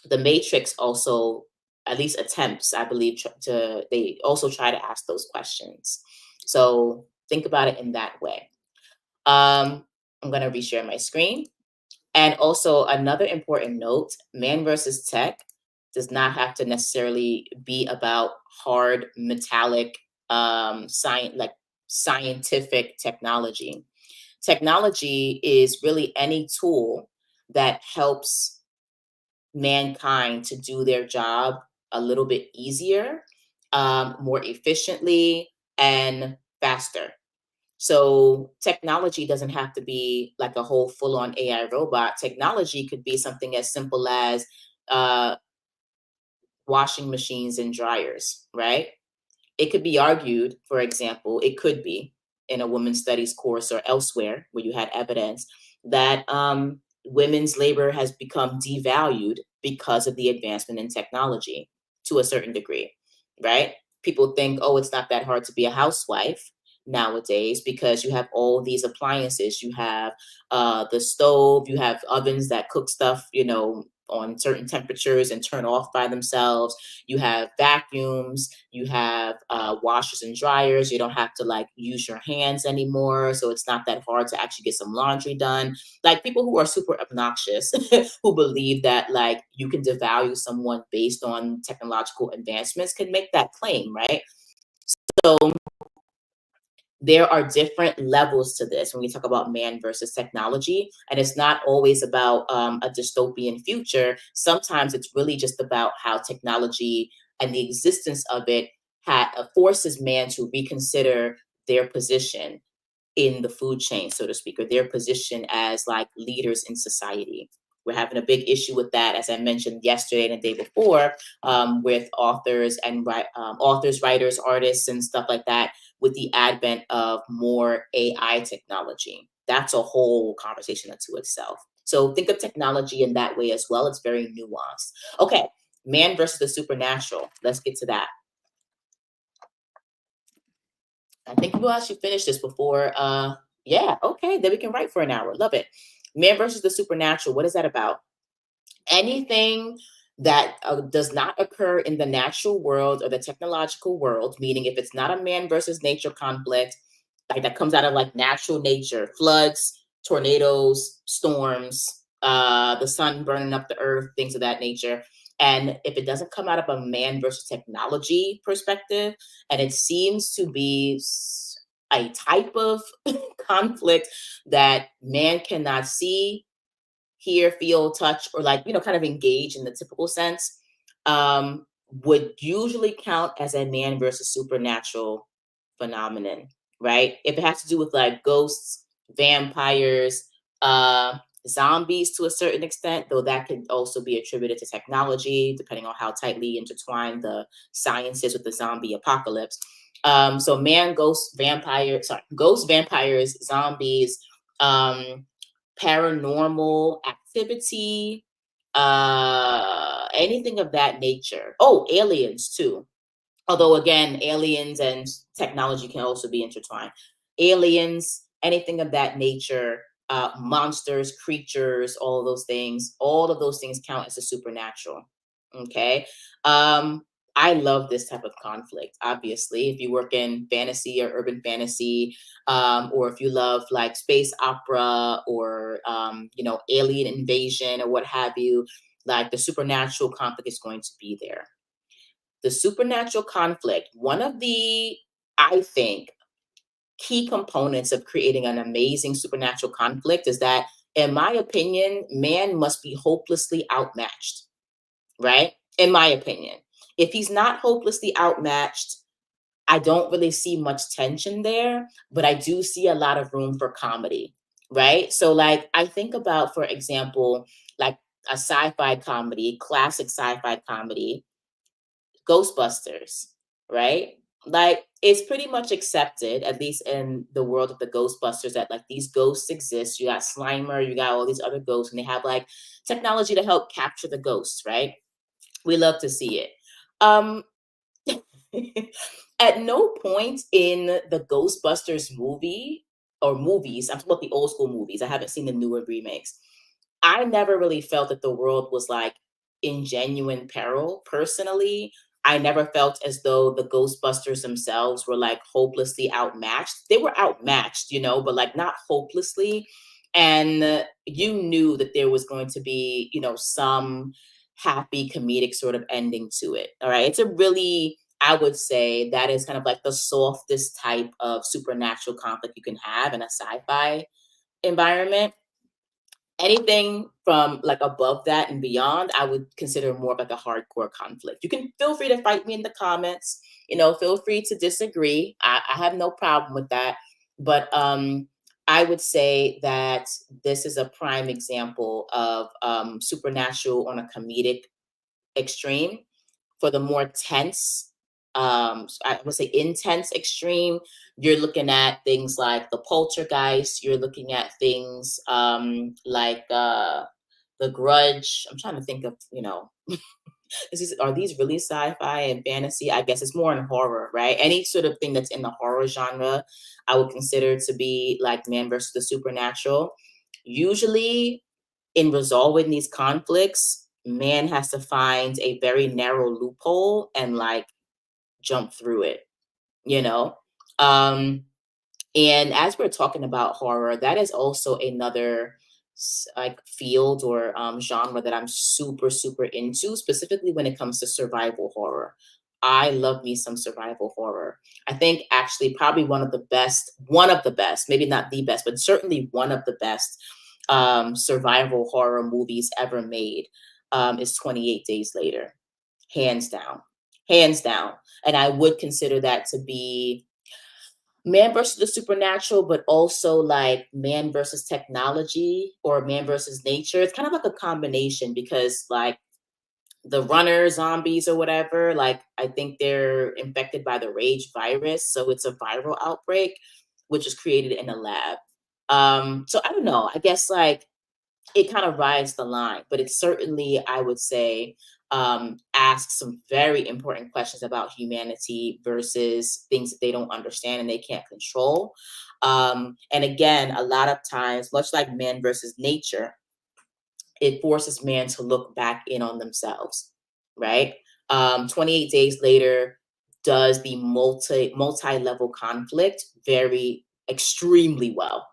the Matrix also at least attempts, I believe, they also try to ask those questions. So think about it in that way. I'm going to reshare my screen. And also another important note, man versus tech does not have to necessarily be about hard metallic scientific technology. Technology is really any tool that helps mankind to do their job a little bit easier, more efficiently, and faster. So technology doesn't have to be like a whole full-on AI robot. Technology could be something as simple as uh, washing machines and dryers, right? It could be argued, for example, it could be in a women's studies course or elsewhere where you had evidence that women's labor has become devalued because of the advancement in technology to a certain degree, right? People think, oh, it's not that hard to be a housewife nowadays because you have all these appliances. You have the stove, you have ovens that cook stuff, on certain temperatures and turn off by themselves. You have vacuums, you have washers and dryers. You don't have to like use your hands anymore. So it's not that hard to actually get some laundry done. Like people who are super obnoxious who believe that like you can devalue someone based on technological advancements can make that claim, right? So there are different levels to this when we talk about man versus technology. And it's not always about a dystopian future. Sometimes it's really just about how technology and the existence of it forces man to reconsider their position in the food chain, so to speak, or their position as like leaders in society. We're having a big issue with that, as I mentioned yesterday and the day before, with authors and authors, writers, artists, and stuff like that, with the advent of more AI technology. That's a whole conversation unto itself. So think of technology in that way as well. It's very nuanced. Okay, man versus the supernatural. Let's get to that. I think we'll actually finish this before. Yeah, okay, then we can write for an hour. Love it. Man versus the supernatural. What is that about? Anything that does not occur in the natural world or the technological world, meaning if it's not a man versus nature conflict, like that comes out of like natural nature, floods, tornadoes, storms, the sun burning up the earth, things of that nature. And if it doesn't come out of a man versus technology perspective, and it seems to be a type of conflict that man cannot see, hear, feel, touch, or like, kind of engage in the typical sense, would usually count as a man versus supernatural phenomenon, right? If it has to do with like ghosts, vampires, zombies to a certain extent, though that could also be attributed to technology, depending on how tightly intertwined the science is with the zombie apocalypse. So man, ghosts, vampires, zombies, paranormal activity, anything of that nature. Oh, aliens too. Although again, aliens and technology can also be intertwined. Aliens, anything of that nature, monsters, creatures, all of those things count as a supernatural. Okay. I love this type of conflict. Obviously, if you work in fantasy or urban fantasy, or if you love like space opera or alien invasion or what have you, like the supernatural conflict is going to be there. The supernatural conflict, one of the, I think, key components of creating an amazing supernatural conflict is that, in my opinion, man must be hopelessly outmatched, right? In my opinion. If he's not hopelessly outmatched, I don't really see much tension there, but I do see a lot of room for comedy, right? So, like, I think about, for example, like a sci-fi comedy, classic sci-fi comedy, Ghostbusters, right? Like it's pretty much accepted, at least in the world of the Ghostbusters, that like these ghosts exist. You got Slimer, you got all these other ghosts, and they have like technology to help capture the ghosts, right? We love to see it. Um, at no point in the Ghostbusters movie or movies, I'm talking about the old school movies. I haven't seen the newer remakes. I never really felt that the world was like in genuine peril personally. I never felt as though the Ghostbusters themselves were like hopelessly outmatched. They were outmatched, but like not hopelessly. And you knew that there was going to be, some happy comedic sort of ending to it. All right. It's a really, I would say that is kind of like the softest type of supernatural conflict you can have in a sci fi environment. Anything from like above that and beyond, I would consider more of like a hardcore conflict. You can feel free to fight me in the comments. Feel free to disagree. I have no problem with that. But I would say that this is a prime example of supernatural on a comedic extreme. For the more tense, I would say intense extreme, you're looking at things like the poltergeist, you're looking at things like the grudge. I'm trying to think of, are these really sci-fi and fantasy? I guess it's more in horror, right? Any sort of thing that's in the horror genre, I would consider to be like man versus the supernatural. Usually, in resolving these conflicts, man has to find a very narrow loophole and like jump through it, you know? Um, and as we're talking about horror, that is also another like field or genre that I'm super, super into, specifically when it comes to survival horror. I love me some survival horror. I think actually probably one of the best, maybe not the best, but certainly one of the best survival horror movies ever made is 28 Days Later, hands down, hands down. And I would consider that to be man versus the supernatural, but also like man versus technology or man versus nature. It's kind of like a combination because like the runner zombies or whatever, like I think they're infected by the rage virus. So it's a viral outbreak, which is created in a lab. So I don't know. I guess like it kind of rides the line, but it certainly, I would say, asks some very important questions about humanity versus things that they don't understand and they can't control. And again, a lot of times, much like man versus nature, it forces man to look back in on themselves, right? 28 Days Later does the multi-level conflict very extremely well.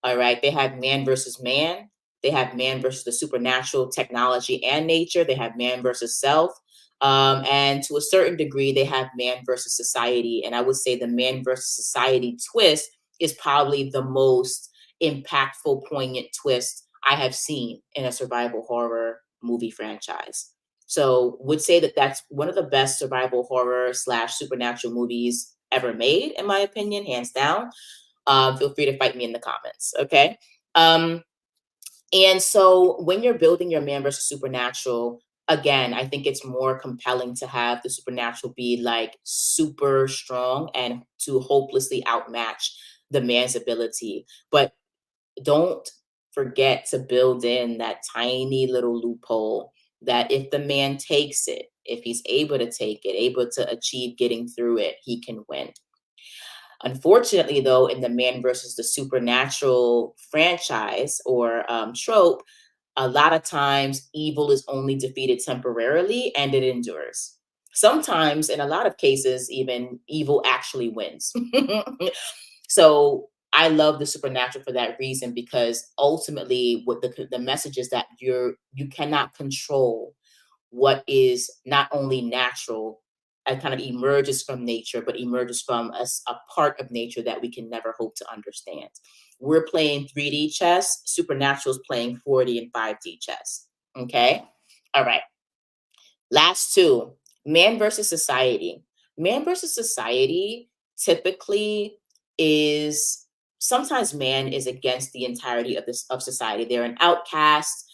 All right. They have man versus man. They have man versus the supernatural, technology, and nature. They have man versus self. And to a certain degree, they have man versus society. And I would say the man versus society twist is probably the most impactful, poignant twist I have seen in a survival horror movie franchise. So would say that that's one of the best survival horror slash supernatural movies ever made, in my opinion, hands down. Feel free to fight me in the comments. Okay. Um, and so when you're building your man versus supernatural, again, I think it's more compelling to have the supernatural be like super strong and to hopelessly outmatch the man's ability. But don't forget to build in that tiny little loophole that if the man takes it, if he's able to take it, able to achieve getting through it, he can win. Unfortunately, though, in the man versus the supernatural franchise or trope, a lot of times evil is only defeated temporarily and it endures. Sometimes, in a lot of cases, even evil actually wins. So I love the supernatural for that reason because ultimately, what the message is that you cannot control what is not only natural and kind of emerges from nature, but emerges from a part of nature that we can never hope to understand. We're playing 3D chess, Supernatural's playing 4D and 5D chess. Okay. All right. Last two, man versus society. Man versus society typically is sometimes man is against the entirety of this of society. They're an outcast.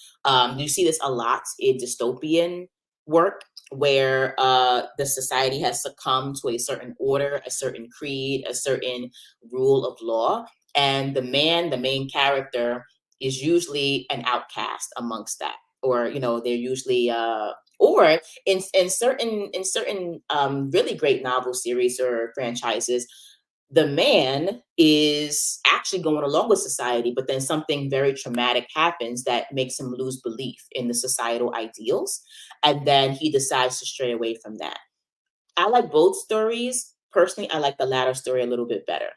You see this a lot in dystopian work where the society has succumbed to a certain order, a certain creed, a certain rule of law. And the man, the main character, is usually an outcast amongst that. Or, they're usually or in certain really great novel series or franchises, the man is actually going along with society, but then something very traumatic happens that makes him lose belief in the societal ideals, and then he decides to stray away from that. I like both stories. Personally, I like the latter story a little bit better.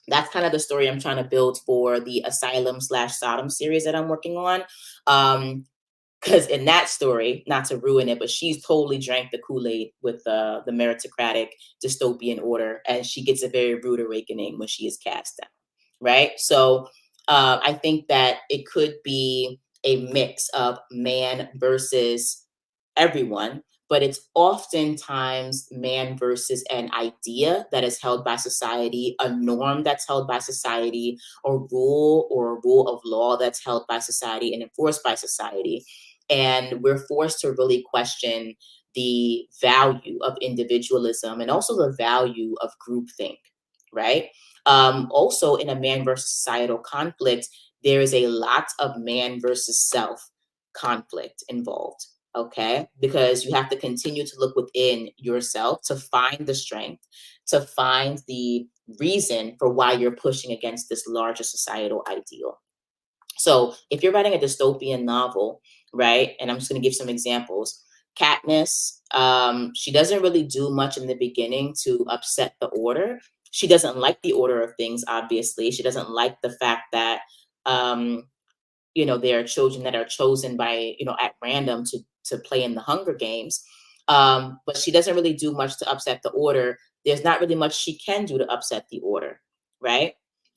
That's kind of the story I'm trying to build for the Asylum slash Sodom series that I'm working on. Because in that story, not to ruin it, but she's totally drank the Kool-Aid with the meritocratic dystopian order, and she gets a very rude awakening when she is cast down, right? So I think that it could be a mix of man versus everyone, but it's oftentimes man versus an idea that is held by society, a norm that's held by society, or a rule of law that's held by society and enforced by society. And we're forced to really question the value of individualism and also the value of groupthink, right? Also, in a man versus societal conflict, there is a lot of man versus self conflict involved, okay? Because you have to continue to look within yourself to find the strength, to find the reason for why you're pushing against this larger societal ideal. So if you're writing a dystopian novel, right, and I'm just going to give some examples. Katniss, she doesn't really do much in the beginning to upset the order. She doesn't like the order of things, obviously. She doesn't like the fact that, um, there are children that are chosen by, at random to play in the Hunger Games. But she doesn't really do much to upset the order. There's not really much she can do to upset the order, right?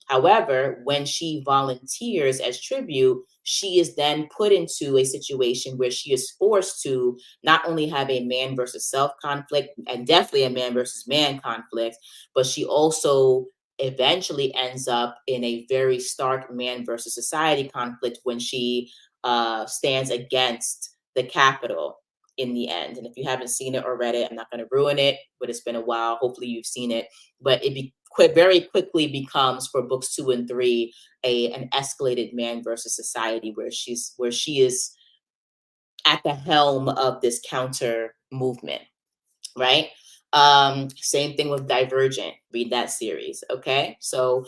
However, when she volunteers as tribute, she is then put into a situation where she is forced to not only have a man versus self conflict and definitely a man versus man conflict, but she also eventually ends up in a very stark man versus society conflict when she stands against the Capitol in the end. And if you haven't seen it or read it, I'm not going to ruin it, but it's been a while. Hopefully you've seen it. But very quickly becomes, for books 2 and 3, an escalated man versus society where she is at the helm of this counter movement, right? Same thing with Divergent. Read that series, okay? So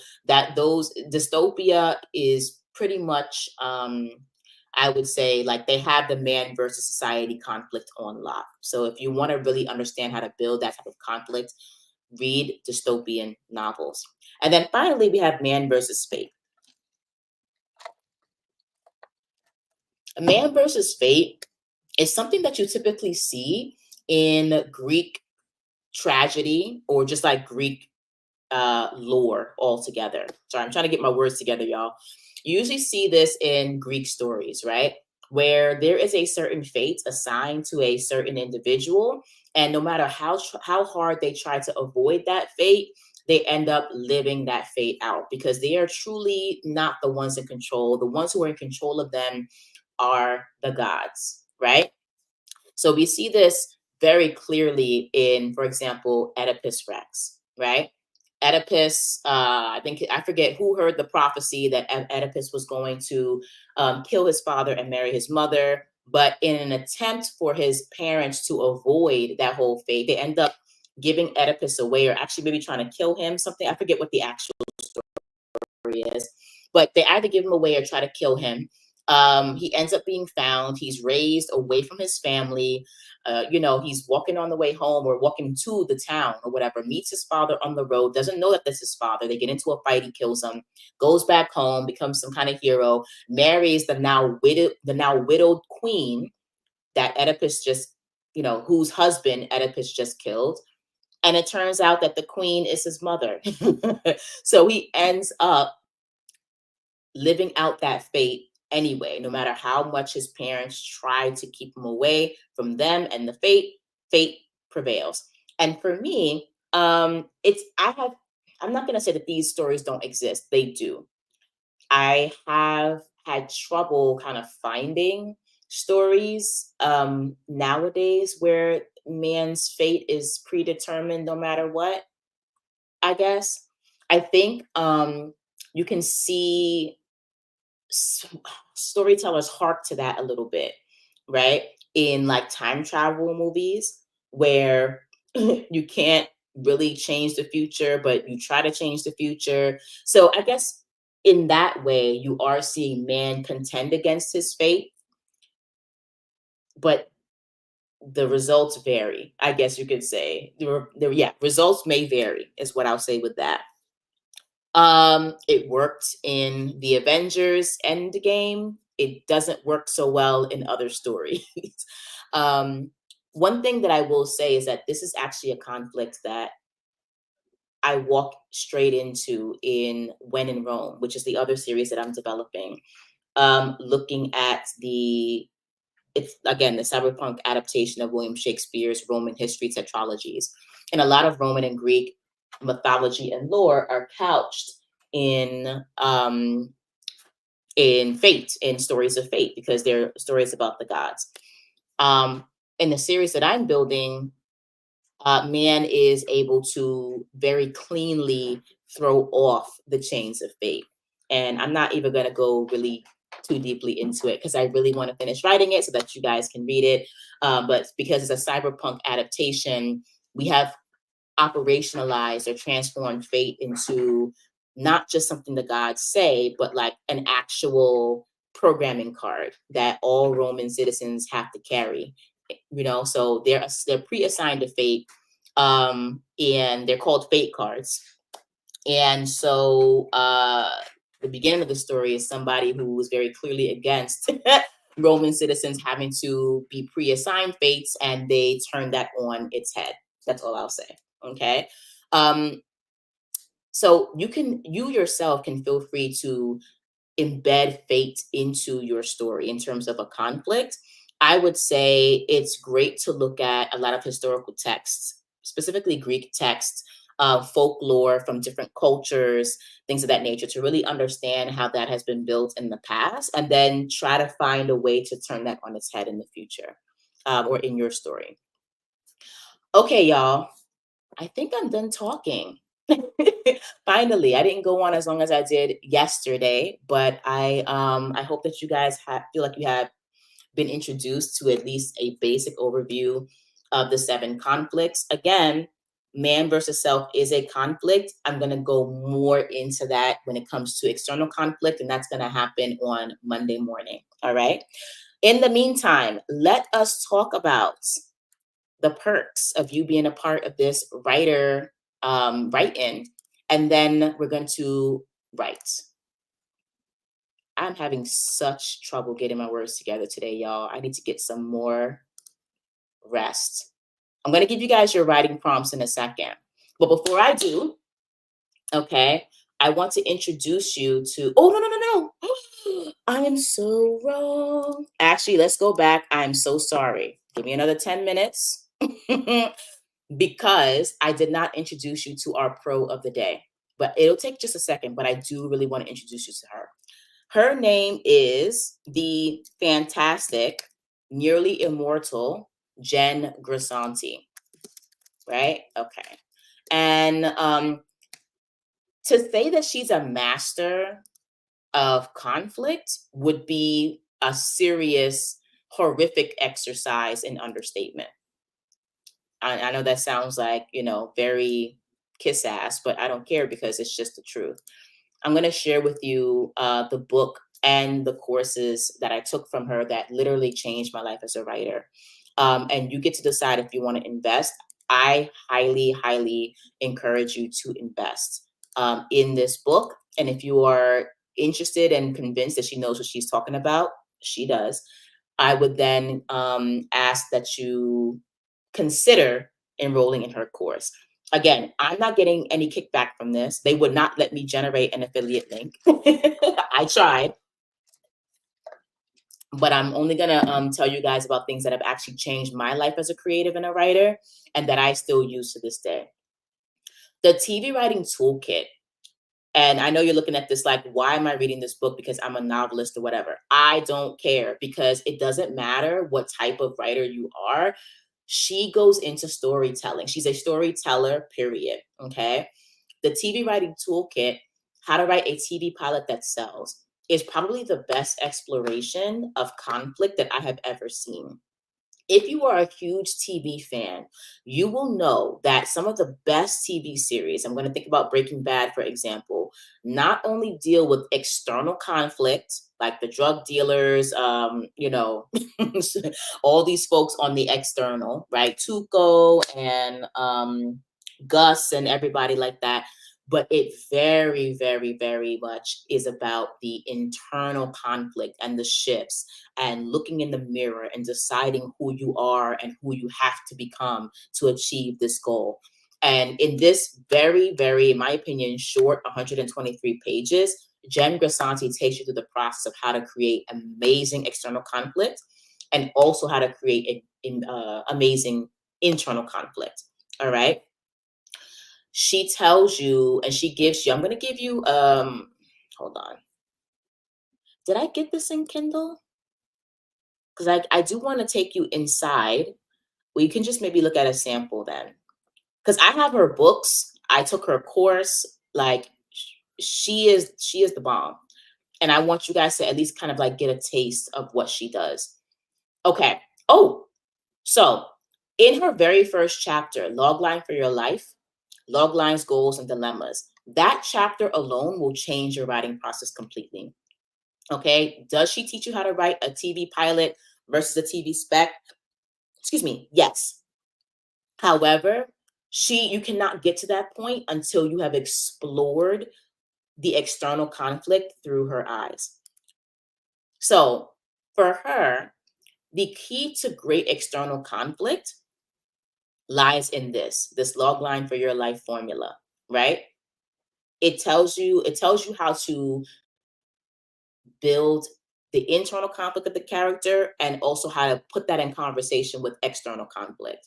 those dystopia is pretty much, I would say, like, they have the man versus society conflict on lock. So if you want to really understand how to build that type of conflict, read dystopian novels. And then finally, we have man versus fate. Man versus fate is something that you typically see in Greek tragedy or just like Greek lore altogether. Sorry, I'm trying to get my words together, y'all. You usually see this in Greek stories, right? Where there is a certain fate assigned to a certain individual, and no matter how hard they try to avoid that fate, they end up living that fate out because they are truly not the ones in control. The ones who are in control of them are the gods, right? So we see this very clearly in, for example, Oedipus Rex, right? Oedipus, I forget who heard the prophecy that Oedipus was going to kill his father and marry his mother. But in an attempt for his parents to avoid that whole fate, they end up giving Oedipus away, or actually maybe trying to kill him. Something, I forget what the actual story is, but they either give him away or try to kill him. He ends up being found. He's raised away from his family. He's walking on the way home or walking to the town or whatever, meets his father on the road, doesn't know that this is his father. They get into a fight, he kills him, goes back home, becomes some kind of hero, marries the now widowed queen that Oedipus just, whose husband Oedipus just killed. And it turns out that the queen is his mother. So he ends up living out that fate anyway, no matter how much his parents try to keep him away from them and the fate prevails. And for me, I'm not going to say that these stories don't exist. They do. I have had trouble kind of finding stories nowadays where man's fate is predetermined no matter what, I guess. I think you can see storytellers hark to that a little bit, right? In like time travel movies where you can't really change the future, but you try to change the future. So I guess in that way, you are seeing man contend against his fate, but the results vary. I guess you could say results may vary is what I'll say with that. It worked in the Avengers Endgame. It doesn't work so well in other stories. um, One thing that I will say is that this is actually a conflict that I walk straight into in When in Rome, which is the other series that I'm developing, looking at it's again the cyberpunk adaptation of William Shakespeare's Roman history tetralogies. And a lot of Roman and Greek mythology and lore are couched in fate, in stories of fate, because they're stories about the gods. In the series that I'm building, man is able to very cleanly throw off the chains of fate. And I'm not even going to go really too deeply into it because I really want to finish writing it so that you guys can read it. But because it's a cyberpunk adaptation, we have operationalized or transformed fate into not just something the gods say, but like an actual programming card that all Roman citizens have to carry. So they're pre-assigned to fate, and they're called fate cards. And so the beginning of the story is somebody who was very clearly against Roman citizens having to be pre-assigned fates, and they turn that on its head. That's all I'll say. Okay. So you yourself can feel free to embed fate into your story in terms of a conflict. I would say it's great to look at a lot of historical texts, specifically Greek texts, folklore from different cultures, things of that nature, to really understand how that has been built in the past, and then try to find a way to turn that on its head in the future, or in your story. Okay, y'all. I think I'm done talking. Finally, I didn't go on as long as I did yesterday, but I hope that you guys feel like you have been introduced to at least a basic overview of the 7 conflicts. Again, man versus self is a conflict. I'm going to go more into that when it comes to external conflict, and that's going to happen on Monday morning. All right. In the meantime, let us talk about the perks of you being a part of this write-in, and then we're going to write. I'm having such trouble getting my words together today, y'all. I need to get some more rest. I'm going to give you guys your writing prompts in a second. But before I do, okay, I want to introduce you to, oh, no. I am so wrong. Actually, let's go back. I'm so sorry. Give me another 10 minutes. Because I did not introduce you to our pro of the day. But it'll take just a second, but I do really want to introduce you to her. Her name is the fantastic, nearly immortal Jen Grisanti, right? Okay. And to say that she's a master of conflict would be a serious, horrific exercise in understatement. I know that sounds like, very kiss ass, but I don't care because it's just the truth. I'm going to share with you the book and the courses that I took from her that literally changed my life as a writer. And you get to decide if you want to invest. I highly, highly encourage you to invest in this book. And if you are interested and convinced that she knows what she's talking about, she does. I would then ask that you consider enrolling in her course. Again, I'm not getting any kickback from this. They would not let me generate an affiliate link. I tried, but I'm only gonna tell you guys about things that have actually changed my life as a creative and a writer, and that I still use to this day. The TV writing toolkit. And I know you're looking at this like, why am I reading this book? Because I'm a novelist or whatever. I don't care, because it doesn't matter what type of writer you are. She goes into storytelling. She's a storyteller, period. Okay. The TV writing toolkit, how to write a TV pilot that sells, is probably the best exploration of conflict that I have ever seen. If you are a huge TV fan, you will know that some of the best TV series, I'm going to think about Breaking Bad, for example, not only deal with external conflict, like the drug dealers, all these folks on the external, right? Tuco and Gus and everybody like that. But it very, very, very much is about the internal conflict and the shifts, and looking in the mirror and deciding who you are and who you have to become to achieve this goal. And in this very, very, in my opinion, short 123 pages, Jen Grisanti takes you through the process of how to create amazing external conflict and also how to create amazing internal conflict. All right. She tells you and she gives you, I'm going to give you, hold on. Did I get this in Kindle? Because I do want to take you inside. Well, you can just maybe look at a sample then. Because I have her books. I took her course. Like she is the bomb. And I want you guys to at least kind of like get a taste of what she does. Okay. Oh, so in her very first chapter, Logline for Your Life, Loglines, Goals, and Dilemmas, that chapter alone will change your writing process completely. Okay. Does she teach you how to write a TV pilot versus a TV spec? Excuse me. Yes. However, you cannot get to that point until you have explored the external conflict through her eyes. So for her, the key to great external conflict lies in this logline for your life formula, right? It tells you how to build the internal conflict of the character and also how to put that in conversation with external conflict.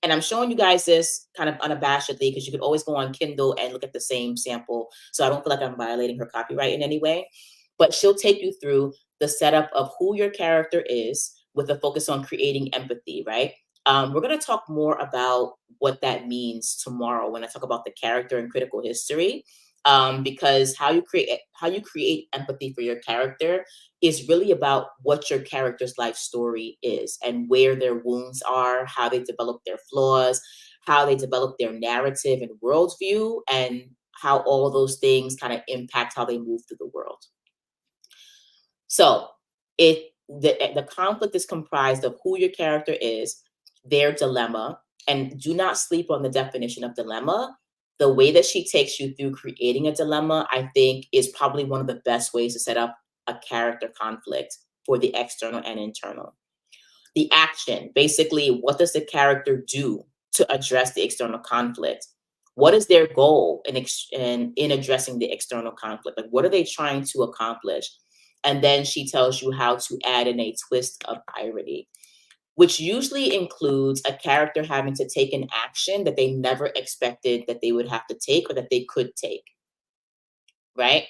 And I'm showing you guys this kind of unabashedly because you could always go on Kindle and look at the same sample. So I don't feel like I'm violating her copyright in any way. But she'll take you through the setup of who your character is with a focus on creating empathy, right? We're going to talk more about what that means tomorrow when I talk about the character and critical history. Because how you create empathy for your character is really about what your character's life story is and where their wounds are, how they develop their flaws, how they develop their narrative and worldview, and how all those things kind of impact how they move through the world. So the conflict is comprised of who your character is, their dilemma, and do not sleep on the definition of dilemma. The way that she takes you through creating a dilemma, I think, is probably one of the best ways to set up a character conflict for the external and internal. The action, basically, what does the character do to address the external conflict? What is their goal in addressing the external conflict? Like, what are they trying to accomplish? And then she tells you how to add in a twist of irony, which usually includes a character having to take an action that they never expected that they would have to take or that they could take, right?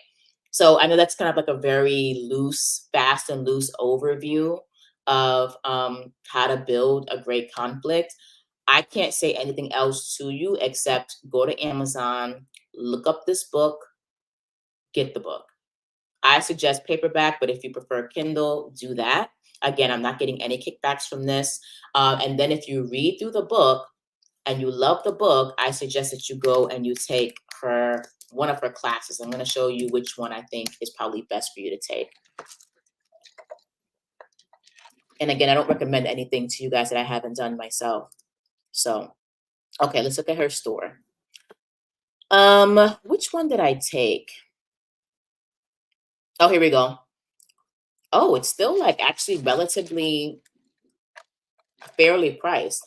So I know that's kind of like a very loose, fast and loose overview of how to build a great conflict. I can't say anything else to you except go to Amazon, look up this book, get the book. I suggest paperback, but if you prefer Kindle, do that. Again, I'm not getting any kickbacks from this. And then if you read through the book and you love the book, I suggest that you go and you take one of her classes. I'm going to show you which one I think is probably best for you to take. And again, I don't recommend anything to you guys that I haven't done myself. So, okay, let's look at her store. Which one did I take? Oh, here we go. Oh, it's still like actually relatively fairly priced.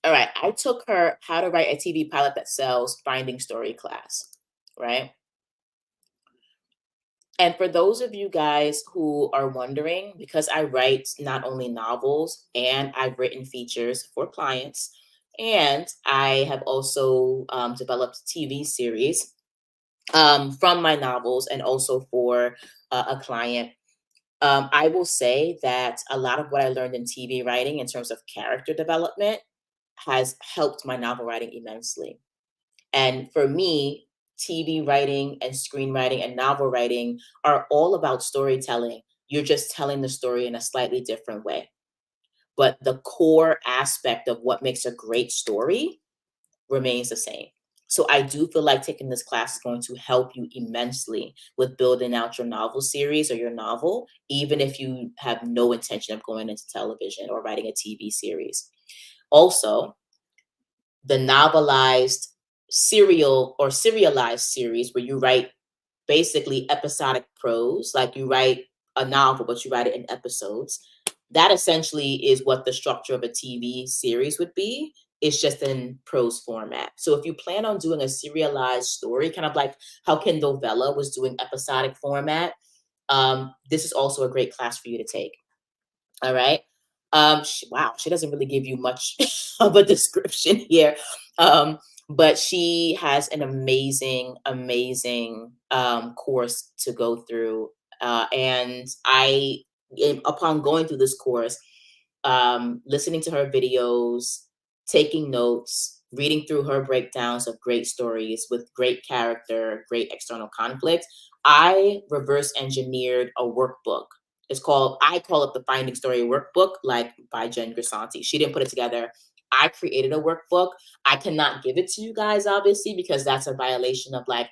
All right, I took her How to Write a TV Pilot That Sells Finding Story class, right? And for those of you guys who are wondering, because I write not only novels and I've written features for clients, and I have also developed TV series from my novels and also for a client. I will say that a lot of what I learned in TV writing in terms of character development has helped my novel writing immensely. And for me, TV writing and screenwriting and novel writing are all about storytelling. You're just telling the story in a slightly different way. But the core aspect of what makes a great story remains the same. So I do feel like taking this class is going to help you immensely with building out your novel series or your novel, even if you have no intention of going into television or writing a TV series. Also, the novelized serialized series where you write basically episodic prose, like you write a novel, but you write it in episodes. That essentially is what the structure of a TV series would be. It's just in prose format. So if you plan on doing a serialized story, kind of like how Kindle Vella was doing episodic format, this is also a great class for you to take. All right. Wow, she doesn't really give you much of a description here. Um, but she has an amazing course to go through. And upon going through this course, listening to her videos, taking notes, reading through her breakdowns of great stories with great character, great external conflict, I reverse engineered a workbook. I call it the Finding Story Workbook, like by Jen Grisanti. She didn't put it together. I created a workbook. I cannot give it to you guys, obviously, because that's a violation of like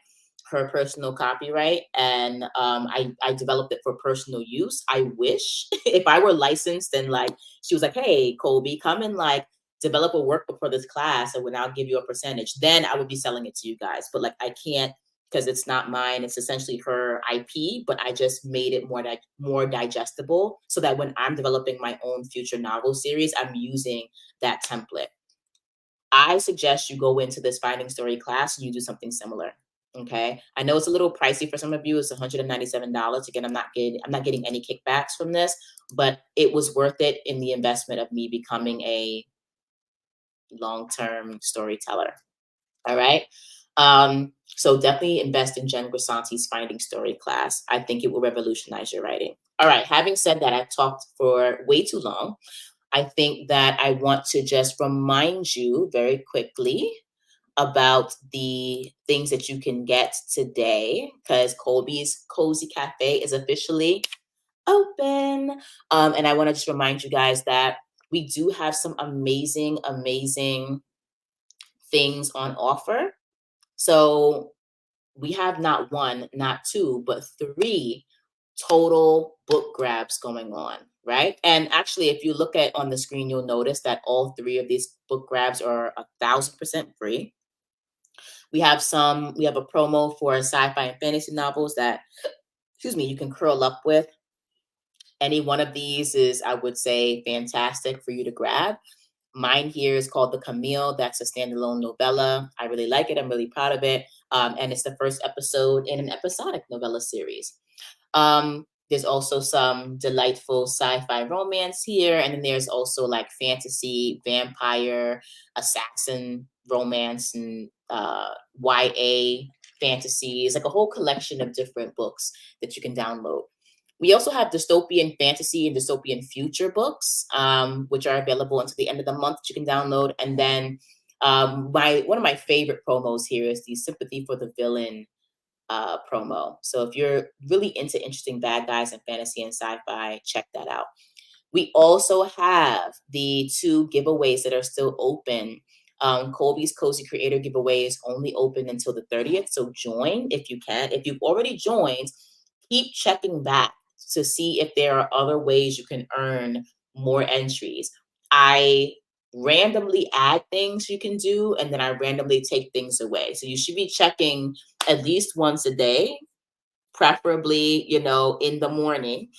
her personal copyright. And I developed it for personal use. I wish if I were licensed and like, she was like, hey, Colby, come and like develop a workbook for this class and I'll give you a percentage. Then I would be selling it to you guys. But like, I can't because it's not mine. It's essentially her IP, but I just made it more digestible so that when I'm developing my own future novel series, I'm using that template. I suggest you go into this Finding Story class and you do something similar. Okay. I know it's a little pricey for some of you. It's $197. Again, I'm not getting any kickbacks from this, but it was worth it in the investment of me becoming a long-term storyteller. All right. So definitely invest in Jen Grisanti's Finding Story class. I think it will revolutionize your writing. All right. Having said that, I've talked for way too long. I think that I want to just remind you very quickly about the things that you can get today because Colby's Cozy Cafe is officially open. And I want to just remind you guys that we do have some amazing things on offer. So we have not one, not two, but 3 total book grabs going on, right? And actually, if you look at on the screen, you'll notice that all 3 of these book grabs are 1,000% free. We have a promo for sci-fi and fantasy novels that, you can curl up with. Any one of these is, I would say, fantastic for you to grab. Mine here is called The Camille. That's a standalone novella. I really like it. I'm really proud of it. And it's the first episode in an episodic novella series. There's also some delightful sci-fi romance here. And then there's also like fantasy, vampire, assassin romance, and YA fantasies, like a whole collection of different books that you can download. We also have dystopian fantasy and dystopian future books, which are available until the end of the month that you can download. And then one of my favorite promos here is the Sympathy for the Villain promo. So if you're really into interesting bad guys and fantasy and sci-fi, check that out. We also have the 2 giveaways that are still open. Colby's Cozy Creator giveaway is only open until the 30th. So join if you can. If you've already joined, keep checking back to see if there are other ways you can earn more entries. I randomly add things you can do, and then I randomly take things away. So you should be checking at least once a day, preferably, in the morning.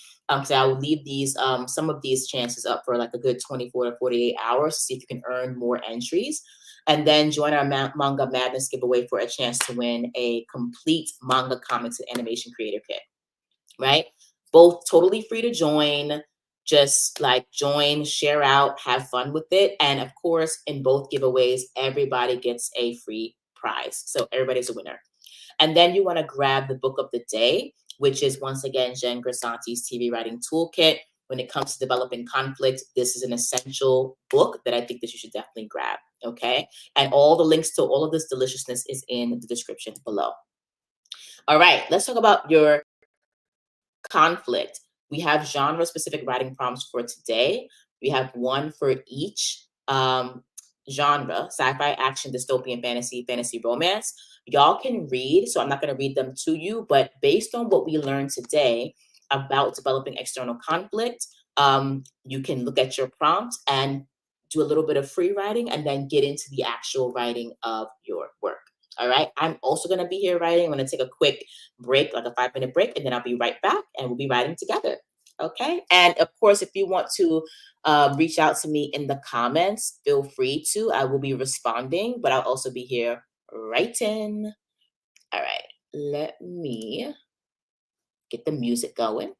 So I will leave these some of these chances up for like a good 24 to 48 hours to see if you can earn more entries. And then join our Manga Madness giveaway for a chance to win a complete manga, comics, and animation creator kit. Right? Both totally free to join. Just like join, share out, have fun with it. And of course, in both giveaways, everybody gets a free prize. So everybody's a winner. And then you want to grab the book of the day, which is once again Jen Grisanti's TV Writing Toolkit. When it comes to developing conflict, this is an essential book that I think that you should definitely grab. Okay. And all the links to all of this deliciousness is in the description below. All right, let's talk about your conflict. We have genre-specific writing prompts for today. We have one for each genre: sci-fi, action, dystopian, fantasy romance. Y'all can read, so I'm not going to read them to you, but based on what we learned today about developing external conflict, you can look at your prompt and do a little bit of free writing and then get into the actual writing of your work. All right. I'm also going to be here writing. I'm going to take a quick break, like a 5-minute break, and then I'll be right back and we'll be writing together. Okay. And of course, if you want to reach out to me in the comments, feel free to. I will be responding, but I'll also be here writing. All right. Let me get the music going.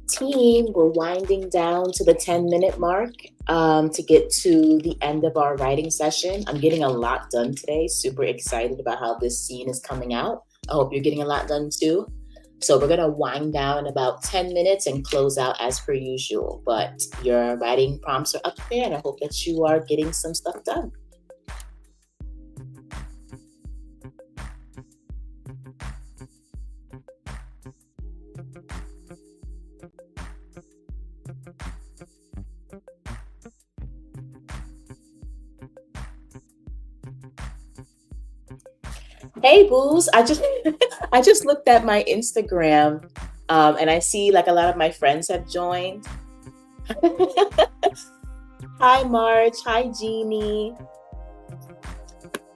Team, we're winding down to the 10-minute mark to get to the end of our writing session. I'm getting a lot done today. Super excited about how this scene is coming out. I hope you're getting a lot done too. So we're going to wind down in about 10 minutes and close out as per usual. But your writing prompts are up there, and I hope that you are getting some stuff done. Hey booze, I just looked at my Instagram and I see like a lot of my friends have joined. Hi Marge, hi Jeannie.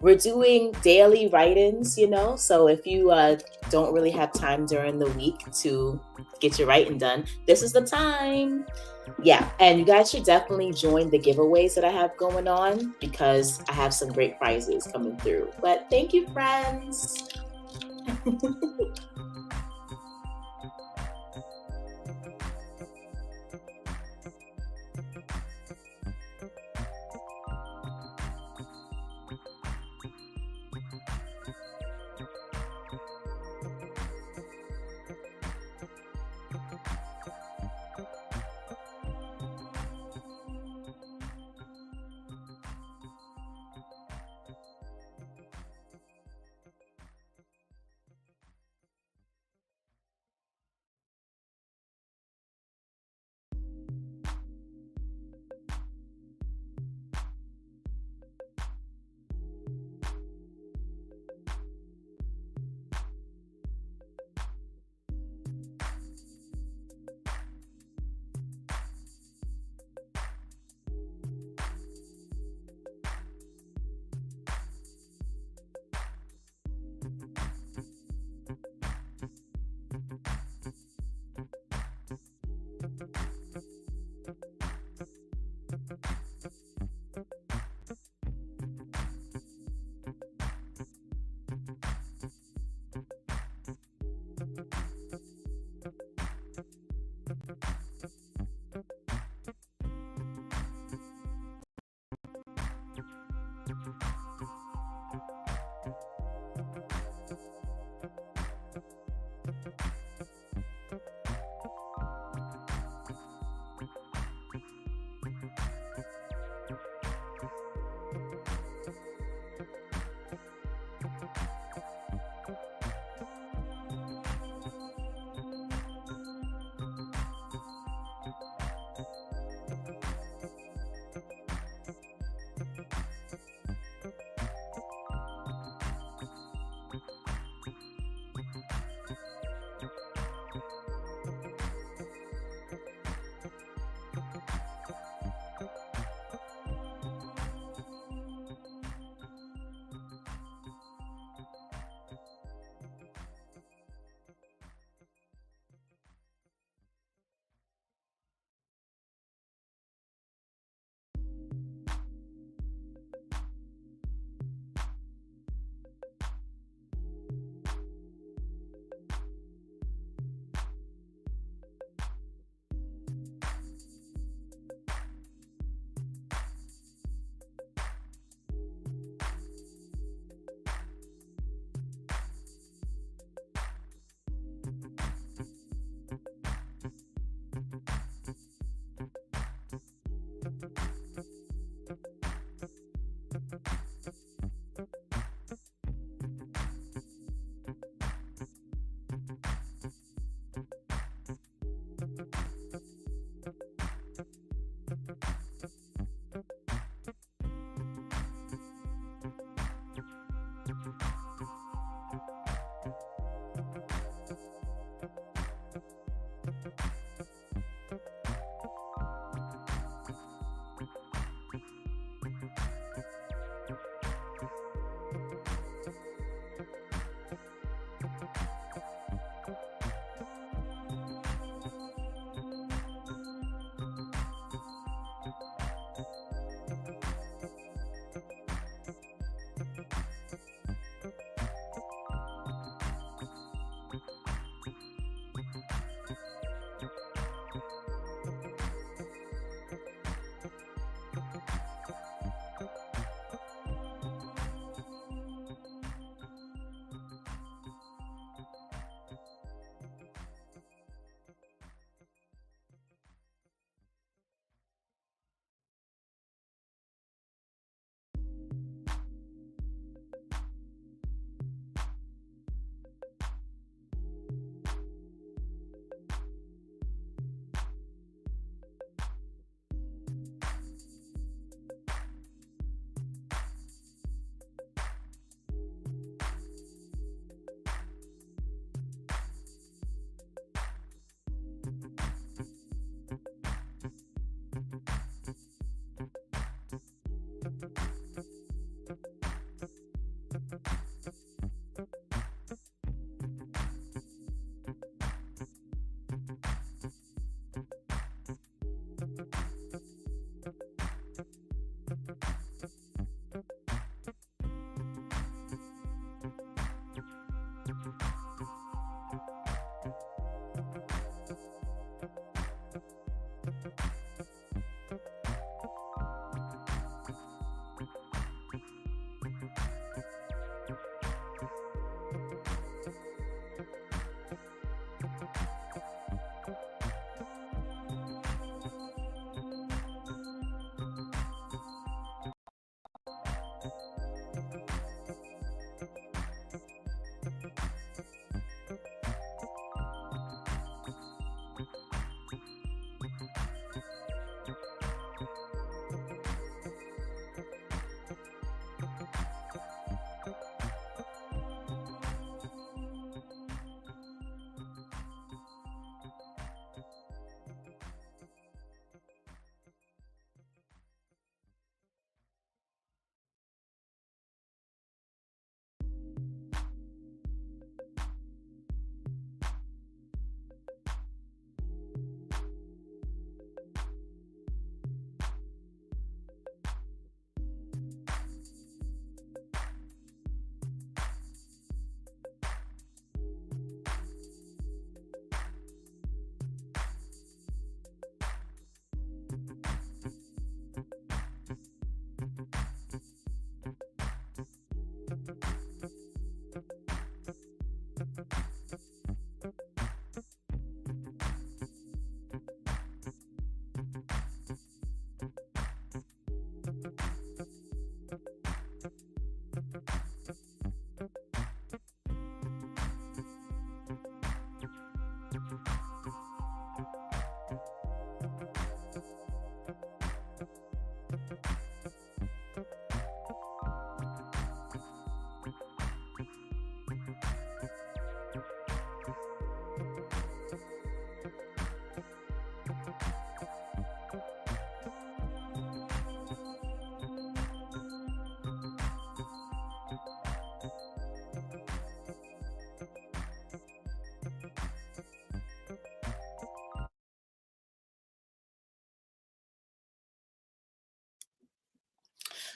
We're doing daily write-ins, so if you don't really have time during the week to get your writing done, this is the time. Yeah, and you guys should definitely join the giveaways that I have going on because I have some great prizes coming through. But thank you, friends.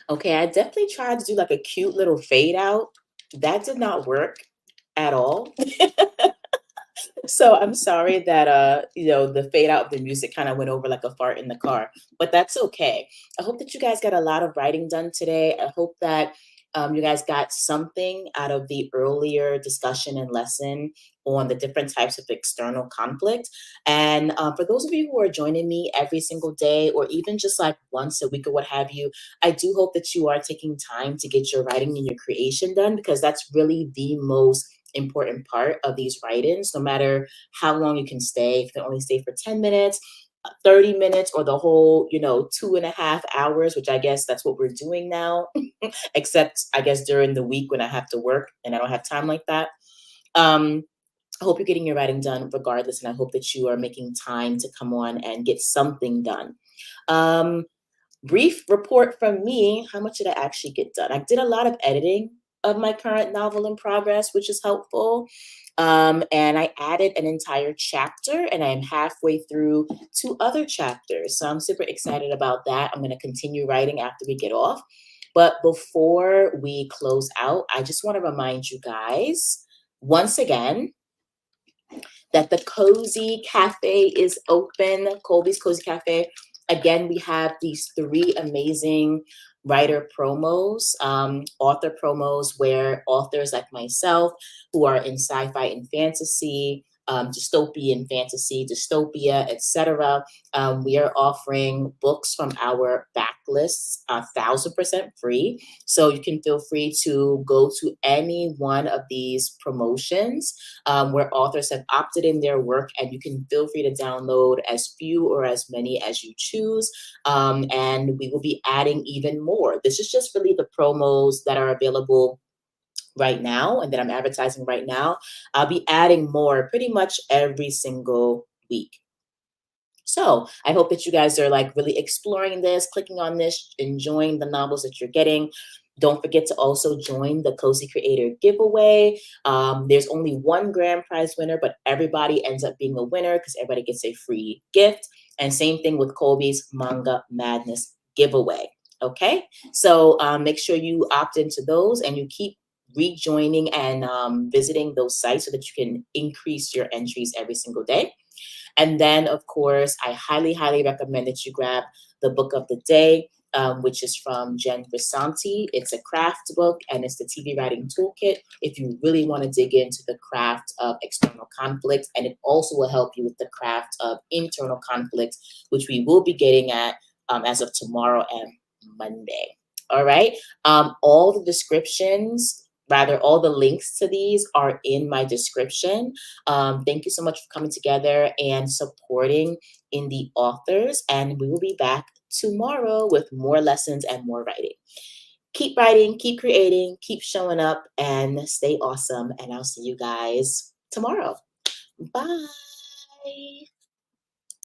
Okay, I definitely tried to do like a cute little fade out. That did not work at all. So I'm sorry that the fade out of the music kind of went over like a fart in the car, but that's okay. I hope that you guys got a lot of writing done today. I hope that you guys got something out of the earlier discussion and lesson on the different types of external conflict. And for those of you who are joining me every single day, or even just like once a week or what have you, I do hope that you are taking time to get your writing and your creation done, because that's really the most important part of these write-ins. No matter how long you can stay, if you can only stay for 10 minutes, 30 minutes, or the whole 2.5 hours, which I guess that's what we're doing now, except I guess during the week when I have to work and I don't have time like that. I hope you're getting your writing done regardless, and I hope that you are making time to come on and get something done. Brief report from me. How much did I actually get done? I did a lot of editing of my current novel in progress, which is helpful. And I added an entire chapter, and I'm halfway through 2 other chapters. So I'm super excited about that. I'm going to continue writing after we get off. But before we close out, I just want to remind you guys once again that the Cozy Cafe is open, Colby's Cozy Cafe. Again, we have these 3 amazing writer promos, author promos, where authors like myself who are in sci-fi and fantasy, dystopian fantasy, dystopia, etc. We are offering books from our backlists, 1,000% free. So you can feel free to go to any one of these promotions where authors have opted in their work, and you can feel free to download as few or as many as you choose. And we will be adding even more. This is just really the promos that are available right now and that I'm advertising right now. I'll be adding more pretty much every single week. So I hope that you guys are like really exploring this, clicking on this, enjoying the novels that you're getting. Don't forget to also join the Cozy Creator giveaway. There's only one grand prize winner, but everybody ends up being a winner because everybody gets a free gift. And same thing with Colby's Manga Madness giveaway. Okay, so make sure you opt into those and you keep rejoining and visiting those sites so that you can increase your entries every single day. And then, of course, I highly, highly recommend that you grab the book of the day, which is from Jen Grisanti. It's a craft book, and it's the TV writing toolkit if you really want to dig into the craft of external conflict. And it also will help you with the craft of internal conflict, which we will be getting at as of tomorrow and Monday. All right. All the descriptions, rather, all the links to these are in my description. Thank you so much for coming together and supporting indie authors. And we will be back tomorrow with more lessons and more writing. Keep writing, keep creating, keep showing up, and stay awesome. And I'll see you guys tomorrow. Bye.